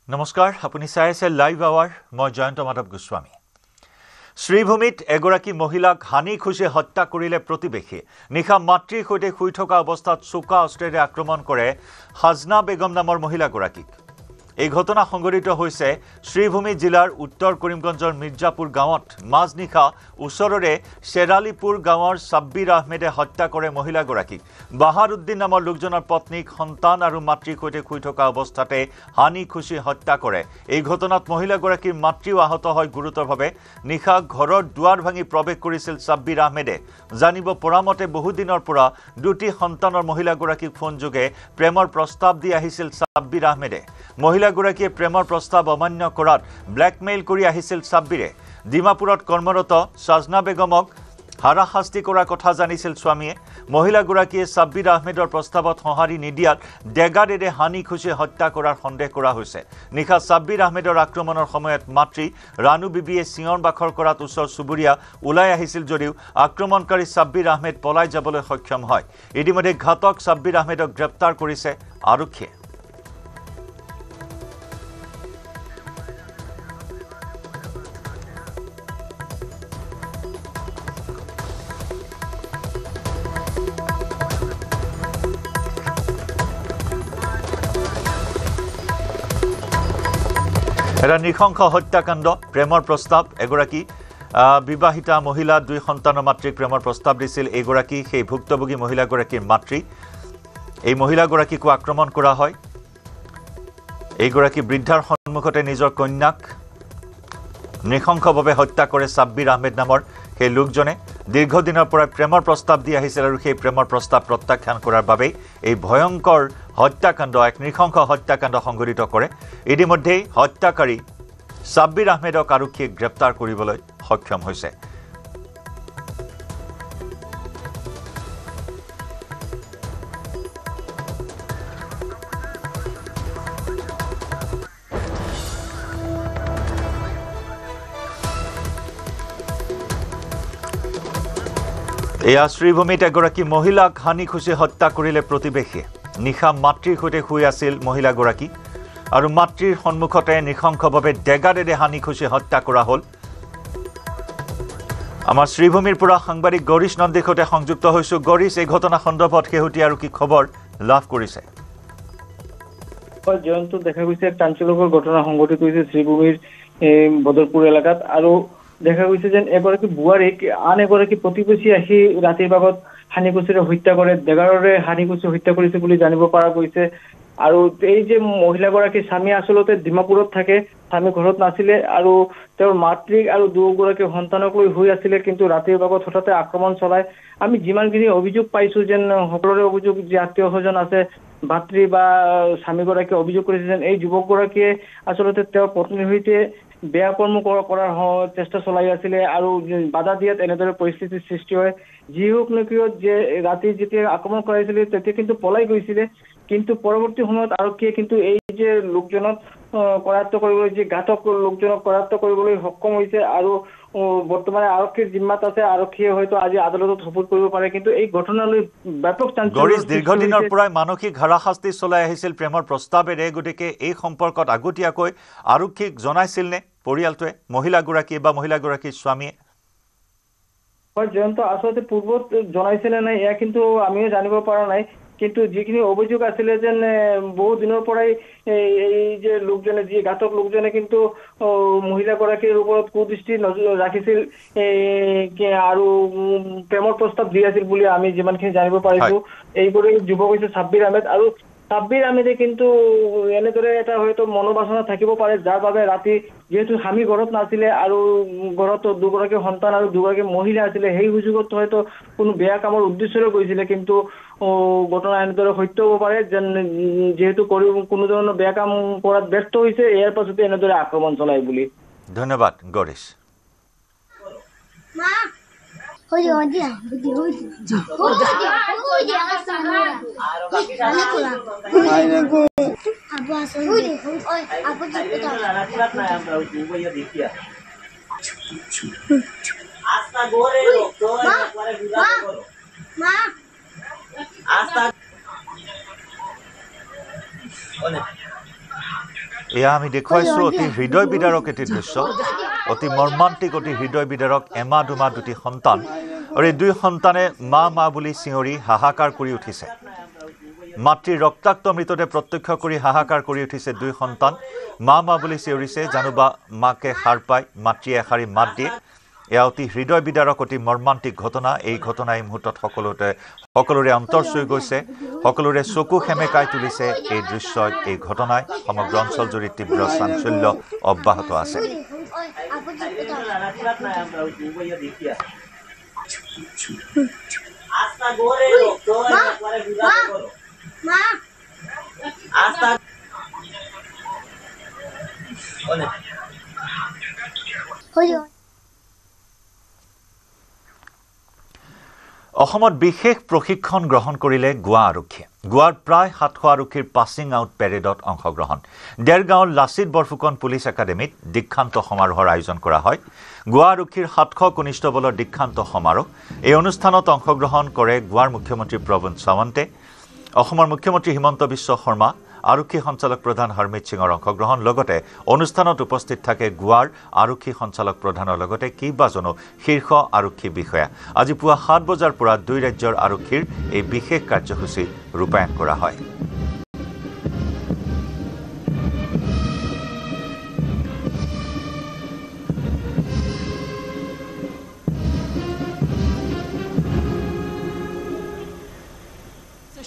নমস্কাৰ আপুনি চাই আছে লাইভ আৱাৰ মই জয়ন্ত মাধৱ গোস্বামী শ্ৰীভূমিত এগৰাকী মহিলাক হানি খুশি হত্যা কৰিলে প্ৰতিবেশী নিখা মাতৃৰ সৈতে শুই থকা অৱস্থাত চোকা অস্ত্ৰেৰে আক্ৰমণ কৰে হাজনা বেগম নামৰ মহিলাগৰাকীক এই ঘটনা সংঘটিত হৈছে শ্ৰীভূমি জিলাৰ উত্তৰ কৰিমগঞ্জৰ মিৰ্জাপুৰ গাঁৱত মাজনিখা ওচৰৰে শেৰালিপুৰ গাঁৱৰ সাব্বিৰ আহমেদে হত্যা কৰে মহিলাগৰাকীক বাহাৰুদ্দিন নামৰ লোকজনৰ পত্নীক সন্তান আৰু মাতৃৰ সৈতে শুই থকা অৱস্থাতে হানি খুশি হত্যা কৰে এই ঘটনাত মহিলাগৰাকীৰ মাতৃও আহত হয় গুৰুতৰভাৱে নিখা ঘৰৰ দুৱাৰ ভাঙি প্ৰৱেশ কৰিছিল সাব্বিৰ আহমেদে জানিব পৰামতে বহু দিনৰ পৰা দুটি সন্তানৰ মহিলাগৰাকীক ফোন যোগে প্ৰেমৰ প্ৰস্তাৱ দি আহিছিল সাব্বিৰ আহমেদে মহিলাগৰাকীয়ে প্ৰেমৰ প্ৰস্তাৱ অমান্য কৰাত ব্ল্যাকমেইল কৰি আহিছিল সাব্বিৰে ডিমাপুৰত কৰ্মৰত সাজনা বেগমক হাৰাশাস্তি কৰাৰ কথা জানিছিল স্বামীয়ে মহিলাগৰাকীয়ে সাব্বিৰ আহমেদৰ প্ৰস্তাৱত সঁহাৰি নিদিয়াত ডেগাৰেৰে হানি খুশি হত্যা কৰাৰ সন্দেহ কৰা হৈছে নিখা সাব্বিৰ আহমেদৰ আক্ৰমণৰ সময়ত মাতৃ ৰানু বিবিয়ে চিঞৰ বাখৰ কৰাত ওচৰ চুবুৰীয়া ওলাই আহিছিল যদিও আক্ৰমণকাৰী সাব্বিৰ আহমেদ পলাই যাবলৈ সক্ষম হয় ইতিমধ্যে ঘাতক সাব্বিৰ আহমেদক গ্ৰেপ্তাৰ কৰিছে আৰক্ষীয়ে এটা নিখংস হত্যাকাণ্ড প্ৰেমৰ প্ৰস্তাৱ এগৰাকী বিবাহিতা মহিলা দুই সন্তানৰ মাতৃক প্ৰেমৰ প্ৰস্তাৱ দিছিল এগৰাকী সেই ভুক্তভোগী মহিলাগৰাকীৰ মাতৃ এই মহিলাগৰাকীকো আক্ৰমণ কৰা হয় এইগৰাকী বৃদ্ধাৰ সন্মুখতে নিজৰ কন্যাক নিখংসভাৱে হত্যা কৰে সাব্বিৰ আহমেদ নামৰ সেই লোকজনে দীৰ্ঘদিনৰ পৰা প্ৰেমৰ প্ৰস্তাৱ দি আহিছিল আৰু সেই প্ৰেমৰ প্ৰস্তাৱ প্ৰত্যাখ্যান কৰাৰ বাবে এই ভয়ংকৰ হত্যাকাণ্ড এক নৃশংস হত্যাকাণ্ড সংঘটিত কৰে ইতিমধ্যে হত্যাকাৰী সাব্বিৰ আহমেদক আৰক্ষীয়ে গ্ৰেপ্তাৰ কৰিবলৈ সক্ষম হৈছে এয়া শ্ৰীভূমিত এগৰাকী মহিলাক হানি খুশি হত্যা কৰিলে প্ৰতিবেশীয়ে নিখা মাতৃৰ সৈতে শুই আছিল মহিলাগৰাকী আৰু মাতৃৰ সন্মুখতে নৃশংসভাৱে ডেগাৰেৰে হানি খুশি হত্যা কৰা হ'ল আমাৰ শ্ৰীভূমিৰ পৰা সাংবাদিক গৰিশ নন্দীৰ সৈতে সংযুক্ত হৈছোঁ গৰিশ এই ঘটনা সন্দৰ্ভত শেহতীয়া আৰু কি খবৰ লাভ কৰিছে জয়ন্ত দেখা গৈছে চাঞ্চল্যকৰ ঘটনা সংঘটিত হৈছে শ্ৰীভূমিৰ বদৰপুৰ এলেকাত আৰু দেখা গৈছে যেন এগৰাকী বুৱাৰীক আন এগৰাকী প্ৰতিবেশী আহি ৰাতিৰ ভাগত হানিকুচিৰে হত্যা কৰে ডেগাৰেৰে হানিকুচি হত্যা কৰিছে বুলি জানিব পৰা গৈছে আৰু এই যে মহিলাগৰাকী স্বামী আচলতে ডিমাপুৰত থাকে স্বামী ঘৰত নাছিলে আৰু তেওঁৰ মাতৃক আৰু দুগৰাকী সন্তানক লৈ হৈ আছিলে কিন্তু ৰাতিৰ ভাগত হঠাতে আক্ৰমণ চলায় আমি যিমানখিনি অভিযোগ পাইছো যেন সকলোৰে অভিযোগ যে আত্মীয় স্বজন আছে ভাতৃ বা স্বামীগৰাকীয়ে অভিযোগ কৰিছে যেন এই যুৱকগৰাকীয়ে আচলতে তেওঁৰ পত্নীৰ সৈতে বেয়া কৰ্ম কৰাৰ চেষ্টা চলাই আছিলে আৰু বাধা দিয়াত এনেদৰে পৰিস্থিতিৰ সৃষ্টি হয় যি হওক নকিয় যে ৰাতি যেতিয়া আক্ৰমণ কৰাইছিলে তেতিয়া কিন্তু পলাই গৈছিলে কিন্তু পৰৱৰ্তী সময়ত আৰক্ষীয়ে কিন্তু এই যে লোকজনক কৰায়ত্ব কৰিবলৈ যে ঘাতক লোকজনক কৰায়ত্ব কৰিবলৈ সক্ষম হৈছে আৰু বৰ্তমানে আৰক্ষীৰ জিম্মাত আছে আৰক্ষীয়ে হয়তো আজি আদালতত সপোৰ কৰিব পাৰে কিন্তু এই ঘটনালৈ ব্যাপক গৰিশ দীৰ্ঘদিনৰ পৰাই মানসিক হাৰাশাস্তি চলাই আহিছিল প্ৰেমৰ প্ৰস্তাৱেৰে গতিকে এই সম্পৰ্কত আগতীয়াকৈ আৰক্ষীক জনাইছিল নে পৰিয়ালটোৱে মহিলাগৰাকী বা মহিলাগৰাকীৰ স্বামীয়ে হয় জয়ন্ত আচলতে পূৰ্বত জনাইছিলে নাই এয়া কিন্তু আমিও জানিব পৰা নাই কিন্তু যিখিনি অভিযোগ আছিলে যেন বহু দিনৰ পৰাই এই যে লোকজনে যি ঘাতক লোকজনে কিন্তু মহিলাগৰাকীৰ ওপৰত কুদৃষ্টি ৰাখিছিল আৰু প্ৰেমৰ প্ৰস্তাৱ দি আছিল বুলি আমি যিমানখিনি জানিব পাৰিছো এইবোৰে যুৱক হৈছে সাব্বিৰ আহমেদ আৰু সাব্বিৰ আহমেদে কিন্তু এনেদৰে এটা হয়তো মনোবাসনা থাকিব পাৰে যাৰ বাবে ৰাতি যেহেতু স্বামী ঘৰত নাছিলে আৰু ঘৰত দুগৰাকী সন্তান আৰু দুগৰাকী মহিলা আছিলে সেই সুযোগত হয়তো কোনো বেয়া কামৰ উদ্দেশ্যৰে গৈছিলে কিন্তু ঘটনা এনেদৰে সত্য হ'ব পাৰে যেন যেহেতু কোনো ধৰণৰ বেয়া কাম কৰাত ব্যস্ত হৈছে ইয়াৰ পাছতে এনেদৰে আক্ৰমণ চলাই বুলি ধন্যবাদ গৰিশ এয়া আমি দেখুৱাইছো অতি হৃদয় বিদাৰক এটি দৃশ্য অতি মৰ্মান্তিক অতি হৃদয় বিদাৰক এমা দুমা দুটি সন্তান আৰু এই দুই সন্তানে মা বুলি চিঞৰি হাহাকাৰ কৰি উঠিছে মাতৃৰ ৰক্তাক্ত মৃতদেহ প্ৰত্যক্ষ কৰি হাহাকাৰ কৰি উঠিছে দুই সন্তান মা বুলি চিঞৰিছে জানুবা মাকে সাৰ পাই মাতৃয়ে এষাৰি মাত দিয়ে এয়া অতি হৃদয় বিদাৰক অতি মৰ্মান্তিক ঘটনা এই ঘটনা এই মুহূৰ্তত সকলোৰে অন্তৰ চুই গৈছে সকলোৰে চকু খেমেকাই তুলিছে এই দৃশ্যই এই ঘটনাই সমগ্ৰ অঞ্চল জুৰি তীব্ৰ চাঞ্চল্য অব্যাহত আছে অসমত বিশেষ প্ৰশিক্ষণ গ্ৰহণ কৰিলে গোৱা আৰক্ষীয়ে গোৱাৰ প্ৰায় 700 আৰক্ষীৰ পাছিং আউট পেৰেডত অংশগ্ৰহণ দেৰগাঁৱৰ লাচিত বৰফুকন পুলিচ একাডেমীত দীক্ষান্ত সমাৰোহৰ আয়োজন কৰা হয় গোৱা আৰক্ষীৰ 700 কনিষ্ঠবলৰ দীক্ষান্ত সমাৰোহ এই অনুষ্ঠানত অংশগ্ৰহণ কৰে গোৱাৰ মুখ্যমন্ত্ৰী প্ৰবীণ সাৱন্তে অসমৰ মুখ্যমন্ত্ৰী হিমন্ত বিশ্ব শৰ্মা আৰক্ষী সঞ্চালক প্ৰধান হৰমিত সিঙৰ অংশগ্ৰহণ লগতে অনুষ্ঠানত উপস্থিত থাকে গোৱাৰ আৰক্ষী সঞ্চালক প্ৰধানৰ লগতে কেইবাজনো শীৰ্ষ আৰক্ষী বিষয়া আজি পুৱা 7 বজাৰ পৰা দুই ৰাজ্যৰ আৰক্ষীৰ এই বিশেষ কাৰ্যসূচী ৰূপায়ণ কৰা হয়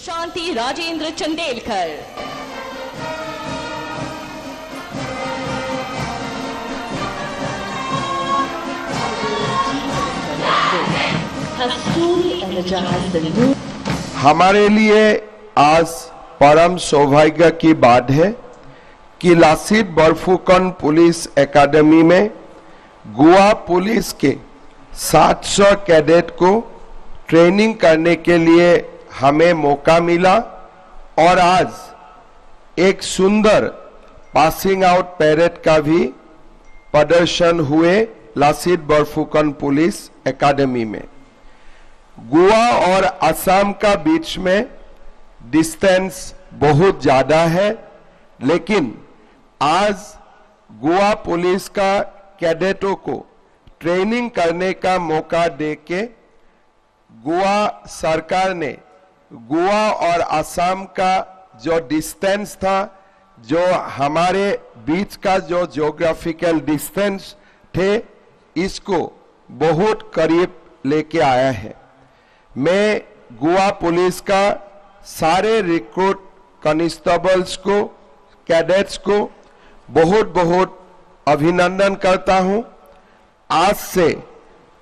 शांति राजेंद्र चंदेलकर हमारे लिए आज परम सौभाग्य की बात है कि लासित बरफुकन पुलिस एकेडमी में गोवा पुलिस के 700 कैडेट को ट्रेनिंग करने के लिए हमें मौका मिला और आज एक सुंदर पासिंग आउट पैरेड का भी प्रदर्शन हुए लासित बरफुकन पुलिस एकेडमी में गोवा और असम का बीच में डिस्टेंस बहुत ज्यादा है लेकिन आज गोवा पुलिस का कैडेटों को ट्रेनिंग करने का मौका देके गोवा सरकार ने गोवा और असम का जो डिस्टेंस था जो हमारे बीच का जो ज्योग्राफिकल डिस्टेंस थे इसको बहुत करीब लेके आया है मैं गोवा पुलिस का सारे रिक्रूट कांस्टेबल्स को कैडेट्स को बहुत बहुत अभिनंदन करता हूं आज से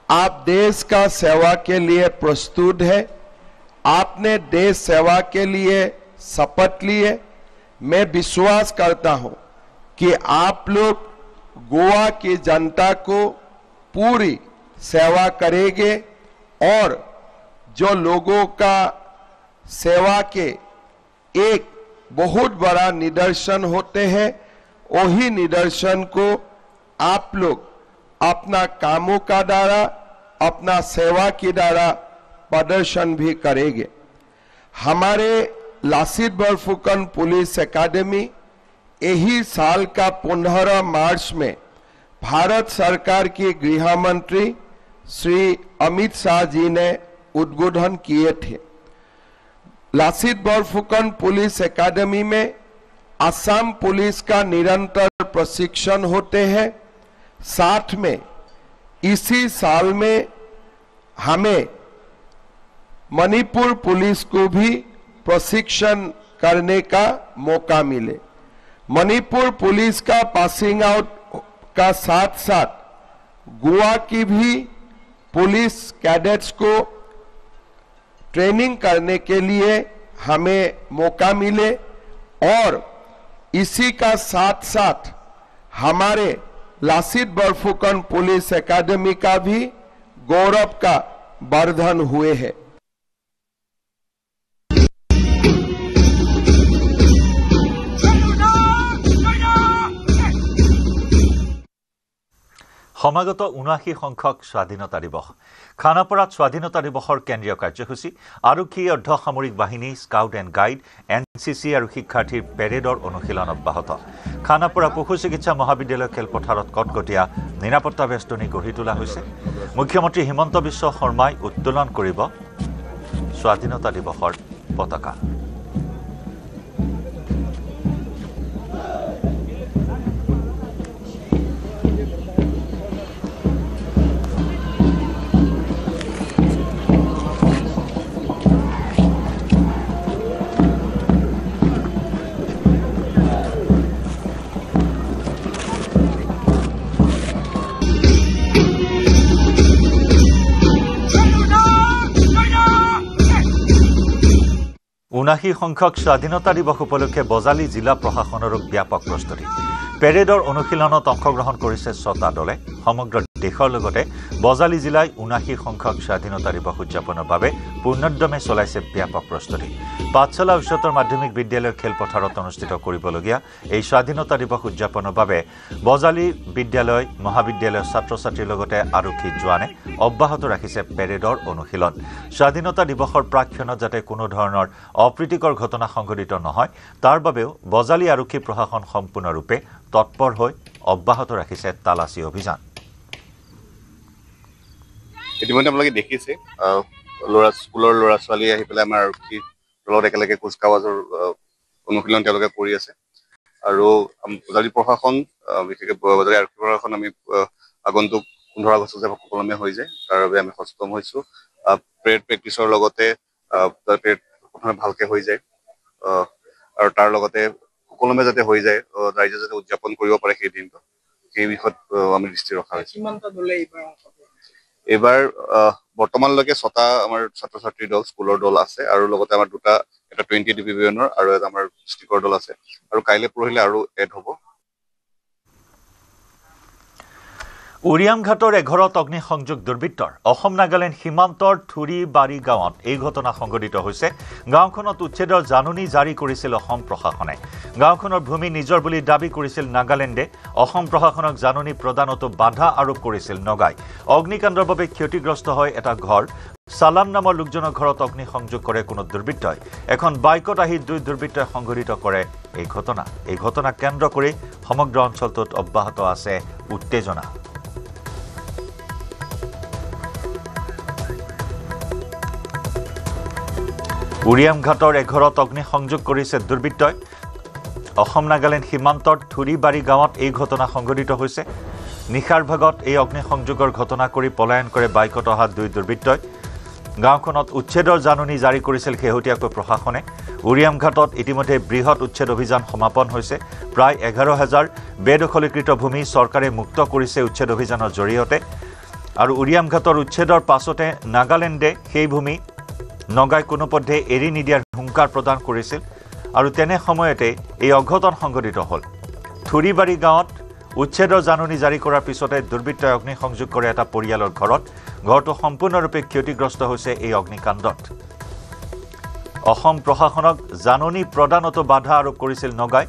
आप देश का सेवा के लिए प्रस्तुत है आपने देश सेवा के लिए शपथ लिए मैं विश्वास करता हूं कि आप लोग गोवा की जनता को पूरी सेवा करेंगे और जो लोगों का सेवा के एक बहुत बड़ा निदर्शन होते हैं वही निदर्शन को आप लोग अपना कामों का द्वारा अपना सेवा के द्वारा प्रदर्शन भी करेंगे हमारे लासित बरफुकन पुलिस एकेडमी यही साल का 15 मार्च में भारत सरकार की गृह मंत्री श्री अमित शाह जी ने उद्घाटन किए थे लासित बरफुकन पुलिस एकेडमी में असम पुलिस का निरंतर प्रशिक्षण होते हैं साथ में इसी साल में हमें मणिपुर पुलिस को भी प्रशिक्षण करने का मौका मिले मणिपुर पुलिस का पासिंग आउट का साथ साथ गोवा की भी पुलिस कैडेट्स को ट्रेनिंग करने के लिए हमें मौका मिले और इसी का साथ साथ हमारे लासित बरफुकन पुलिस एकेडमी का भी गौरव का वर्धन हुए है সমাগত ৭৯ সংখ্যক স্বাধীনতা দিৱস খানাপাৰাত স্বাধীনতা দিৱসৰ কেন্দ্ৰীয় কাৰ্যসূচী আৰক্ষী অৰ্ধসামৰিক বাহিনী স্কাউট এণ্ড গাইড এনচিচি আৰু শিক্ষাৰ্থীৰ পেৰেডৰ অনুশীলন অব্যাহত খানাপাৰা পশু চিকিৎসা মহাবিদ্যালয় খেলপথাৰত কটকটীয়া নিৰাপত্তা বেষ্টনী গঢ়ি তোলা হৈছে মুখ্যমন্ত্ৰী হিমন্ত বিশ্ব শৰ্মাই উত্তোলন কৰিব স্বাধীনতা দিৱসৰ পতাকা উনাহী সংখ্যক স্বাধীনতা দিৱস উপলক্ষে বজালী জিলা প্ৰশাসনৰ ব্যাপক প্ৰস্তুতি পেৰেডৰ অনুশীলনত অংশগ্ৰহণ কৰিছে ৬টা দলে সমগ্ৰ দেশৰ লগতে বজালী জিলাই ৭৯ সংখ্যক স্বাধীনতা দিৱস উদযাপনৰ বাবে পূৰ্ণোদ্যমে চলাইছে ব্যাপক প্ৰস্তুতি পাঠশালা উচ্চতৰ মাধ্যমিক বিদ্যালয় খেলপথাৰত অনুষ্ঠিত কৰিবলগীয়া এই স্বাধীনতা দিৱস উদযাপনৰ বাবে বজালী বিদ্যালয় মহাবিদ্যালয়ৰ ছাত্ৰ-ছাত্ৰীৰ লগতে আৰক্ষী জোৱানে অব্যাহত ৰাখিছে পেৰেডৰ অনুশীলন স্বাধীনতা দিৱসৰ প্ৰাক্ষণত যাতে কোনো ধৰণৰ অপ্ৰীতিকৰ ঘটনা সংঘটিত নহয় তাৰ বাবেও বজালী আৰক্ষী প্ৰশাসন সম্পূৰ্ণৰূপে তৎপৰ হৈ অব্যাহত ৰাখিছে তালাচী অভিযান ইতিমধ্যে আপোনালোকে দেখিছে স্কুলৰ ল'ৰা ছোৱালী আহি পেলাই আমাৰ আৰক্ষীৰ লগত একেলগে কুচকাৱাজৰ অনুশীলন তেওঁলোকে কৰি আছে আৰু বজালী প্ৰশাসন বিশেষকৈ বজালী আৰক্ষী প্ৰশাসন আমি আগন্তুক 15 আগষ্ট যে সুকলমে হৈ যায় তাৰ বাবে আমি সচেতন হৈছোঁ পেৰেড প্ৰেক্টিছৰ লগতে পেৰেড প্ৰথমে ভালকৈ হৈ যায় আৰু তাৰ লগতে সুকলমে যাতে হৈ যায় ৰাইজে যাতে উদযাপন কৰিব পাৰে সেই দিনটো সেই বিষয়ত আমি দৃষ্টি ৰখা হৈছে এইবাৰ বৰ্তমানলৈকে 6টা আমাৰ ছাত্ৰ-ছাত্ৰীৰ দল স্কুলৰ দল আছে আৰু লগতে আমাৰ দুটা এটা 20 ডিভিজনৰ আৰু এটা আমাৰ ডিষ্ট্ৰিক্টৰ দল আছে আৰু কাইলৈ পৰহিলে আৰু এড হ'ব উৰিয়ামঘাটৰ 11ত অগ্নিসংযোগ দুৰ্বৃত্তৰ অসম নাগালেণ্ড সীমান্তৰ থুৰিবাৰী গাঁৱত এই ঘটনা সংঘটিত হৈছে গাঁওখনত উচ্ছেদৰ জাননী জাৰি কৰিছিল অসম প্ৰশাসনে গাঁওখনৰ ভূমি নিজৰ বুলি দাবী কৰিছিল নাগালেণ্ডে অসম প্ৰশাসনক জাননী প্ৰদানতো বাধা আৰোপ কৰিছিল নগাই অগ্নিকাণ্ডৰ বাবে ক্ষতিগ্ৰস্ত হয় এটা ঘৰ সালাম নামৰ লোকজনৰ ঘৰত অগ্নিসংযোগ কৰে কোনো দুৰ্বৃত্তই এখন বাইকত আহি দুই দুৰ্বৃত্তই সংঘটিত কৰে এই ঘটনা কেন্দ্ৰ কৰি সমগ্ৰ অঞ্চলটোত অব্যাহত আছে উত্তেজনা উৰিয়ামঘাটৰ 11ত অগ্নিসংযোগ কৰিছে দুৰ্বৃত্তই অসম নাগালেণ্ড সীমান্তৰ থুৰিবাৰী গাঁৱত এই ঘটনা সংঘটিত হৈছে নিশাৰ ভাগত এই অগ্নিসংযোগৰ ঘটনা কৰি পলায়ন কৰে বাইকত অহা দুই দুৰ্বৃত্তই গাঁওখনত উচ্ছেদৰ জাননী জাৰি কৰিছিল শেহতীয়াকৈ প্ৰশাসনে উৰিয়ামঘাটত ইতিমধ্যে বৃহৎ উচ্ছেদ অভিযান সমাপন হৈছে প্ৰায় 11,000 বেদখলীকৃত ভূমি চৰকাৰে মুক্ত কৰিছে উচ্ছেদ অভিযানৰ জৰিয়তে আৰু উৰিয়ামঘাটৰ উচ্ছেদৰ পাছতে নাগালেণ্ডে সেই ভূমি নগাই কোনোপধ্যে এৰি নিদিয়াৰ হুংকাৰ প্ৰদান কৰিছিল আৰু তেনে সময়তে এই অঘটন সংঘটিত হ'ল থুৰিবাৰী গাঁৱত উচ্ছেদৰ জাননী জাৰি কৰাৰ পিছতে দুৰ্বৃত্তই অগ্নিসংযোগ কৰে এটা পৰিয়ালৰ ঘৰটো সম্পূৰ্ণৰূপে ক্ষতিগ্ৰস্ত হৈছে এই অগ্নিকাণ্ডত অসম প্ৰশাসনক জাননী প্ৰদানতো বাধা আৰোপ কৰিছিল নগাই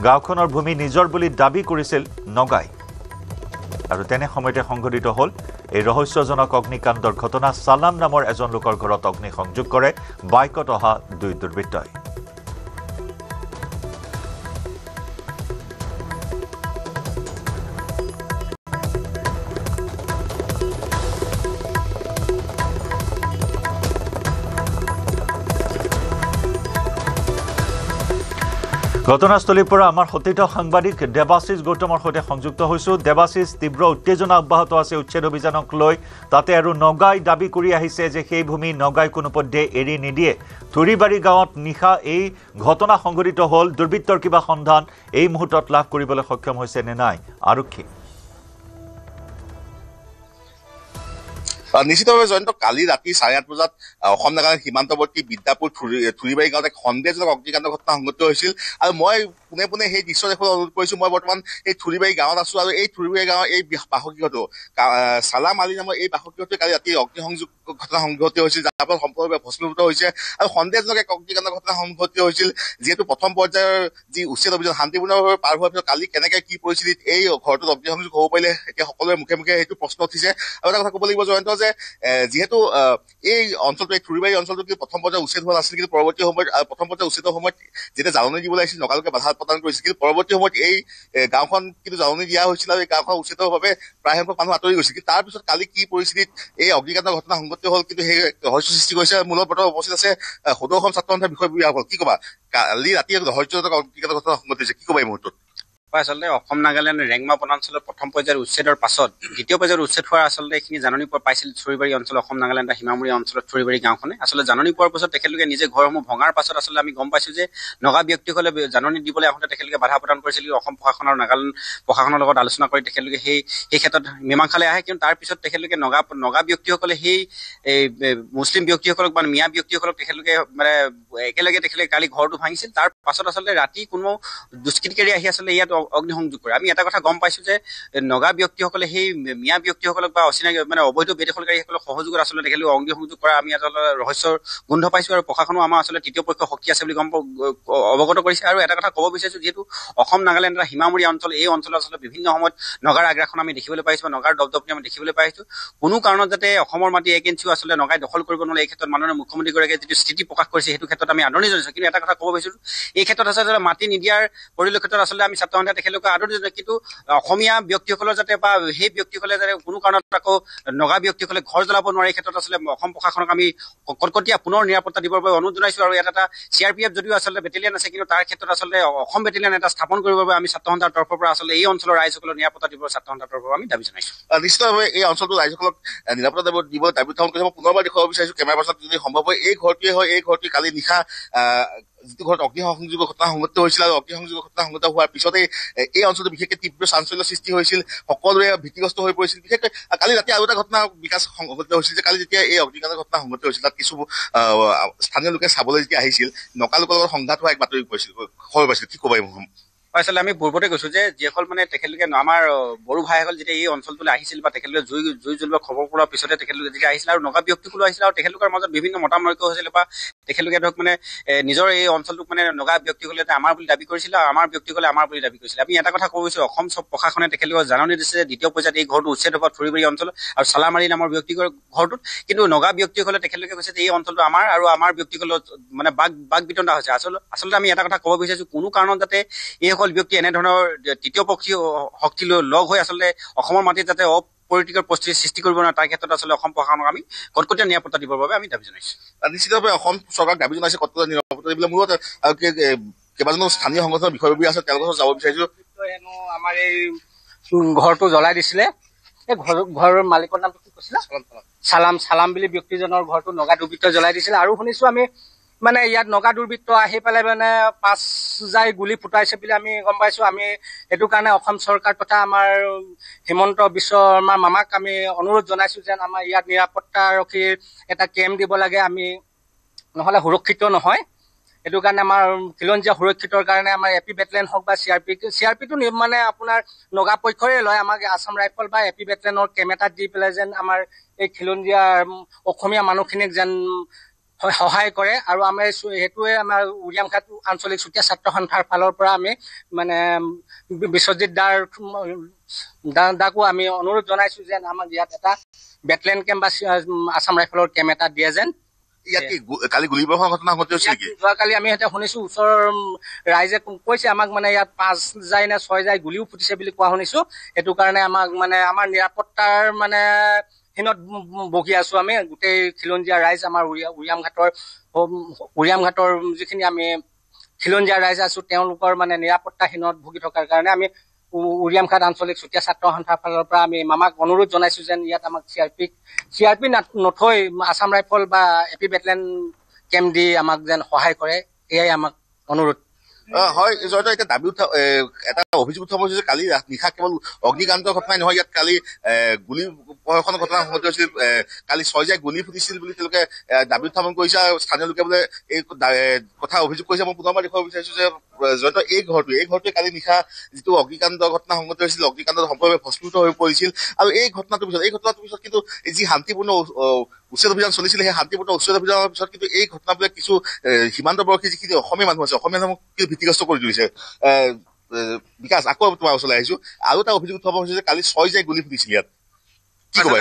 গাঁওখনৰ ভূমি নিজৰ বুলি দাবী কৰিছিল নগাই আৰু তেনে সময়তে সংঘটিত হ'ল এই ৰহস্যজনক অগ্নিকাণ্ডৰ ঘটনা সালাম নামৰ এজন লোকৰ ঘৰত অগ্নিসংযোগ কৰে বাইকত অহা দুই দুৰ্বৃত্তই ঘটনাস্থলীৰ পৰা আমাৰ সতীৰ্থ সাংবাদিক দেৱাশিষ গৌতমৰ সৈতে সংযুক্ত হৈছোঁ দেৱাশিষ তীব্ৰ উত্তেজনা অব্যাহত আছে উচ্ছেদ অভিযানক লৈ তাতে আৰু নগাই দাবী কৰি আহিছে যে সেই ভূমি নগাই কোনোপধ্যে এৰি নিদিয়ে থুৰিবাৰী গাঁৱত নিশা এই ঘটনা সংঘটিত হ'ল দুৰ্বৃত্তৰ কিবা সন্ধান এই মুহূৰ্তত লাভ কৰিবলৈ সক্ষম হৈছে নে নাই আৰক্ষী নিশ্চিতভাৱে জয়ন্ত কালি ৰাতি 8:30 বজাত অসম নাগালেণ্ড সীমান্তৱৰ্তী বিদ্যাপুৰ থুৰিবাৰী গাঁৱত এক সন্দেহজনক অগ্নিকাণ্ড ঘটনা সংঘটিত হৈছিল আৰু মই পোনে পোনে সেই দৃশ্য দেখুৱাবলৈ অনুৰোধ কৰিছো। মই বৰ্তমান এই থুৰিবাৰী গাঁৱত আছো আৰু এই থুৰিবাৰী গাঁৱৰ এই বাসগৃহটো ছালাম আলী নামৰ এই বাসগৃহটোৱে কালি ৰাতি অগ্নিসংযোগ ঘটনা সংঘটিত হৈছিল, যাৰ ফলত সম্পূৰ্ণভাৱে ভস্মীভূত হৈছে আৰু সন্দেহজনক এক অগ্নিকাণ্ড ঘটনা সংঘটিত হৈছিল। যিহেতু প্ৰথম পৰ্যায়ৰ যি উচ্ছেদ অভিযান শান্তিপূৰ্ণভাৱে পাৰ হোৱাৰ পিছত কালি কেনেকে কি পৰিস্থিতিত এই ঘৰটোত অগ্নিসংযোগ হ'ব পাৰিলে এতিয়া সকলোৰে মুখে মুখে সেইটো প্ৰশ্ন উঠিছে। আৰু এটা কথা ক'ব লাগিব জয়ন্ত যে যিহেতু এই অঞ্চলটো এই থুৰিবাৰী অঞ্চলটো কিন্তু প্ৰথম পৰ্যায়ত উচ্ছেদ হোৱা নাছিল, কিন্তু পৰৱৰ্তী সময়ত প্ৰথম পৰ্যায়ত উচ্ছেদৰ সময়ত যেতিয়া জাননী দিবলৈ আহিছিল নগালোকে বাধা প্ৰদান কৰিছিল, কিন্তু পৰৱৰ্তী সময়ত এই গাঁওখন কিন্তু জাননী দিয়া হৈছিল আৰু এই গাঁওখন উচ্ছেদৰ বাবে প্ৰায় সংখ্যক মানুহ আঁতৰি গৈছিল। কিন্তু তাৰপিছত কালি কি পৰিস্থিতিত এই অগ্নিকাণ্ড ঘটনা সংঘটিত হ'ল, কিন্তু সেই ৰহস্য সৃষ্টি কৰিছে। মূলত বৰ্তমান উপস্থিত আছে সদৌ অসম ছাত্ৰ সন্থাৰ বিষয় বিভাগসকল। কি ক'বা, কালি ৰাতি ৰহস্যজনক অগ্নিকাণ্ড ঘটনা সংঘটিত হৈছে, কি ক'বা এই মুহূৰ্তত? আচলতে অসম নাগালেণ্ড ৰেংমা বনাঞ্চলৰ প্ৰথম পৰ্যায়ৰ উচ্ছেদৰ পাছত দ্বিতীয় পৰ্যায়ৰ উচ্ছেদ হোৱাৰ আচলতে এইখিনি জাননী পাইছিল থুৰিবাৰী অঞ্চল, অসম নাগালেণ্ডৰ সীমামূৰীয়া অঞ্চলত থুৰিবাৰী গাঁওখনে। আচলতে জাননী পোৱাৰ পাছত তেখেতলোকে নিজে ঘৰসমূহ ভঙাৰ পাছত আচলতে আমি গম পাইছো যে নগা ব্যক্তিসকলে জাননী দিবলৈ আহোঁতে তেখেতলোকে বাধা প্ৰদান কৰিছিল। অসম প্ৰশাসন আৰু নাগালেণ্ড প্ৰশাসনৰ লগত আলোচনা কৰি তেখেতলোকে সেই ক্ষেত্ৰত মীমাংসালৈ আহে। কিন্তু তাৰ পিছত তেখেতলোকে নগা ব্যক্তিসকলে সেই মুছলিম ব্যক্তিসকলক বা মিয়া ব্যক্তিসকলক তেখেতলোকে মানে একেলগে তেখেতলোকে কালি ঘৰটো ভাঙিছিল। তাৰ পাছত আচলতে ৰাতি কোনো দুষ্কৃতিকাৰী আহি আচলতে ইয়াত অগ্নিসংযোগ কৰে। আমি এটা কথা গম পাইছো যে নগা ব্যক্তিসকলে সেই মিয়া ব্যক্তিসকলক বা অচিনাকি মানে অবৈধ বেদখলকাৰীসকলক সহযোগত আচলতে তেখেতলোকে অগ্নিসংযোগ কৰা আমি আচলতে ৰহস্যৰ গোন্ধ পাইছো। আৰু প্ৰশাসনো আমাৰ আচলতে তৃতীয় পক্ষ শক্তি আছে বুলি অৱগত কৰিছে। আৰু এটা কথা ক'ব বিচাৰিছো, যিহেতু অসম নাগালেণ্ডৰ সীমামূৰীয়া অঞ্চল, এই অঞ্চলত আচলতে বিভিন্ন সময়ত নগাৰ আগ্ৰাসন আমি দেখিবলৈ পাইছো, নগাৰ দপদপনি আমি দেখিবলৈ পাইছো। কোনো কাৰণত যাতে অসমৰ মাটি 1 ইঞ্চিও আচলতে নগাই দখল কৰিব নোৱাৰে, এই ক্ষেত্ৰত মাননীয় মুখ্যমন্ত্ৰীগৰাকীয়ে যিটো স্থিতি প্ৰকাশ কৰিছে সেইটো ক্ষেত্ৰত আমি আদৰণি জনাইছো। কিন্তু এটা কথা ক'ব বিচাৰিছো, এই ক্ষেত্ৰত আচলতে মাটি নিদিয়াৰ পৰিলক্ষিতত আচলতে আমি ছাত্ৰ সন্থাই তেখেতলোকে আদৰণি জনাইছো। কিন্তু অসমীয়া ব্যক্তিসকলৰ যাতে বা সেই ব্যক্তিসকলে যাতে কোনো কাৰণত আকৌ নগা ব্যক্তিসকলে ঘৰ জ্বলাব নোৱাৰে, এই ক্ষেত্ৰত আচলতে অসম প্ৰশাসনক আমি কটকটীয়া পুনৰ নিৰাপত্তা দিবৰ বাবে অনুৰোধ জনাইছো। আৰু ইয়াত এটা CRPF যদিও আচলতে বেটেলিয়ান আছে, কিন্তু তাৰ ক্ষেত্ৰত আচলতে অসম বেটেলিয়ান এটা স্থাপন কৰিবৰ বাবে আমি ছাত্ৰ সন্থাৰ তৰফৰ পৰা আচলতে এই অঞ্চলৰ ৰাইজসকলক নিৰাপত্তা দিবৰ ছাত্ৰ সন্থাৰ তৰফৰ পৰা আমি দাবী জনাইছো। নিশ্চিতভাৱে এই অঞ্চলটোৰ ৰাইজসকলক নিৰাপত্তা দিব দাবী উত্থাপন কৰিছে। মই পুনৰবাৰ দেখুৱাব বিচাৰিছো কেমেৰা পাৰ্চনত যদি সম্ভৱ হয়, এই ঘৰটোৱে হয়, এই ঘৰটোৱে কালি নিশা যিটো ঘৰত অগ্নিসংযোগৰ ঘটনা সংঘটিত হৈছিল আৰু অগ্নিসংযোগৰ ঘটনা সংঘটিত হোৱাৰ পিছতে এই অঞ্চলটো বিশেষকৈ তীব্ৰ চাঞ্চল্যৰ সৃষ্টি হৈছিল, সকলোৱে ভীতিগ্ৰস্ত হৈ পৰিছিল। বিশেষকৈ কালি ৰাতি আৰু এটা ঘটনা বিকাশ সংঘটিত হৈছিল যে কালি যেতিয়া এই অগ্নিকাণ্ডৰ ঘটনা সংঘটিত হৈছিল, তাত কিছু স্থানীয় লোকে চাবলৈ যেতিয়া আহিছিল, নগালোকৰ লগত সংঘাত হোৱা এক বাতৰি হৈ পাইছিল। কি ক'বা এই মুহূৰ্তত? আচলতে আমি পূৰ্বতে কৈছো যে যিসকল মানে তেখেতলোকে আমাৰ বড়ো ভাইসকল যেতিয়া এই অঞ্চলটোলৈ আহিছিল বা তেখেতলোকে জুই জ্বলোৱা খবৰ পোৱাৰ পিছতে তেখেতলোকে যেতিয়া আহিছিল আৰু নগা ব্যক্তিসকলো আহিছিল আৰু তেখেতলোকৰ মাজত বিভিন্ন মতানৈক্য হৈছিল বা তেখেতলোকে ধৰক মানে নিজৰ এই অঞ্চলটোক মানে নগা ব্যক্তিসকলে আমাৰ বুলি দাবী কৰিছিল আৰু আমাৰ ব্যক্তিসকলে আমাৰ বুলি দাবী কৰিছিল। আমি এটা কথা ক'ব বিচাৰিছো, অসম প্ৰশাসনে তেখেতলোকক জাননী দিছে যে দ্বিতীয় পৰ্যায়ত এই ঘৰটো উচ্ছেদ হ'ব থুৰিবাৰী অঞ্চল আৰু চালামাৰী নামৰ ব্যক্তিগৰ ঘৰটোত। কিন্তু নগা ব্যক্তিসকলে তেখেতলোকে কৈছে যে এই অঞ্চলটো আমাৰ আৰু আমাৰ ব্যক্তিসকলৰ মানে বাক বিতণ্ডা হৈছে। আচলতে আমি এটা কথা ক'ব বিচাৰিছো, কোনো কাৰণত যাতে এইসকল ব্যক্তি এনেধৰণৰ তৃতীয় পক্ষীয় শক্তি লগ হৈ আচলতে অসমৰ মাটিত যাতে অপৰিতিকৰ পৰিস্থিতিৰ সৃষ্টি কৰিব নোৱাৰে, তাৰ ক্ষেত্ৰত আচলতে অসম প্ৰশাসনক আমি কটকটীয়া নিৰাপত্তা দিবৰ বাবে আমি দাবী জনাইছো। নিশ্চিতভাৱে অসম চৰকাৰক দাবী জনাইছে কটকটীয়া নিৰাপত্তা দিবলৈ। মূলত কেইবাজনো স্থানীয় সংগঠনৰ বিষয়ববীয়া আছে, তেওঁলোকৰ যাব বিচাৰিছো। আমাৰ এই ঘৰটো জ্বলাই দিছিলে, এই ঘৰৰ মালিকৰ নামটো কি কৈছিলে? চালাম বুলি ব্যক্তিজনৰ ঘৰটো নগা দুৰ্বৃত্তই জ্বলাই দিছিলে। আৰু শুনিছো আমি মানে ইয়াত নগা দুৰ্বৃত্ত আহি পেলাই মানে 5 জাই গুলি ফুটাইছে বুলি আমি গম পাইছো। আমি সেইটো কাৰণে অসম চৰকাৰ তথা আমাৰ হিমন্ত বিশ্ব শৰ্মাৰ মামাক আমি অনুৰোধ জনাইছো যেন আমাৰ ইয়াত নিৰাপত্তাৰক্ষীৰ এটা কেম্প দিব লাগে, আমি নহ'লে সুৰক্ষিত নহয়। সেইটো কাৰণে আমাৰ খিলঞ্জীয়া সুৰক্ষিতৰ কাৰণে আমাৰ AP বেটেলিয়ন হওক বা CRPটো মানে আপোনাৰ নগা পক্ষৰে লয়, আমাক আছাম ৰাইফল বা AP বেটেলিয়নৰ কেম্প এটা দি পেলাই যেন আমাৰ এই খিলঞ্জীয়া অসমীয়া মানুহখিনিক যেন সহায় কৰে। আৰু আমাৰ সেইটোৱে আমাৰ উৰিয়ামঘাট আঞ্চলিক চুতীয়া ছাত্ৰ সন্থাৰ ফালৰ পৰা আমি মানে বিশ্বজিৎ দাকো আমি অনুৰোধ জনাইছো যেন আমাক ইয়াত এটা বেটেলিয়ন কেম্প বা আছাম ৰাইফলৰ কেম্প এটা দিয়ে যেন। ইয়াত কালি গুলীবৰ্ষণৰ ঘটনা ঘটি হৈছিল নেকি? যোৱাকালি আমি এতিয়া শুনিছো ওচৰৰ ৰাইজে কৈছে আমাক মানে ইয়াত 5 জাই নে 6 জাই গুলিও ফুটিছে বুলি কোৱা শুনিছো। সেইটো কাৰণে আমাক মানে আমাৰ নিৰাপত্তাৰ মানে হিনত বহি আছো আমি গোটেই খিলঞ্জীয়া ৰাইজ, আমাৰ উৰিয়ামঘাটৰ যিখিনি আমি খিলঞ্জীয়া ৰাইজ আছো তেওঁলোকৰ মানে নিৰাপত্তাহীনত ভুগি থকাৰ কাৰণে আমি উৰিয়ামঘাট আঞ্চলিক চুতীয়া ছাত্ৰ সন্থাৰ ফালৰ পৰা আমি মামাক অনুৰোধ জনাইছো যেন ইয়াত আমাক CRP নথৈ আছাম ৰাইফল বা AP বেটেলিয়ন কেম্প দি আমাক যেন সহায় কৰে, এয়াই আমাক অনুৰোধ। হয় জয়ন্ত এতিয়া দাবী এটা অভিযোগ উত্থাপন হৈছে যে কালি নিশা কেৱল অগ্নিকাণ্ডৰ ঘটনাই নহয়, ইয়াত কালি গুলী প্ৰশাসনৰ ঘটনা সংঘটিত হৈছিল। কালি 6 জাই গুলী ফুটিছিল বুলি তেওঁলোকে দাবী উত্থাপন কৰিছে আৰু স্থানীয় লোকে বোলে এই কথা অভিযোগ কৰিছে। মই পুনৰবাৰ দেখুৱাব বিচাৰিছো যে জয়ন্ত এই ঘৰটোৱে কালি নিশা যিটো অগ্নিকাণ্ডৰ ঘটনা সংঘটিত হৈছিল, অগ্নিকাণ্ডত সম্পূৰ্ণভাৱে ভস্মীভূত হৈ পৰিছিল। আৰু এই ঘটনাটোৰ পিছত কিন্তু যি শান্তিপূৰ্ণ উচ্ছেদ অভিযান চলিছিল, সেই শান্তিপূৰ্ণ উচ্ছেদ অভিযানৰ পিছত কিন্তু এই ঘটনাবোৰে কিছু সীমান্তবৰ্ষী যিখিনি অসমীয়া মানুহ আছে, অসমীয়া মানুহক ভীতিগ্ৰস্ত কৰি তুলিছে। বিকাশ, আকৌ তোমাৰ ওচৰলৈ আহিছো। আৰু এটা অভিযোগ উত্থাপন হৈছে যে কালি 6 জাই গুলী ফুটিছিল ইয়াত।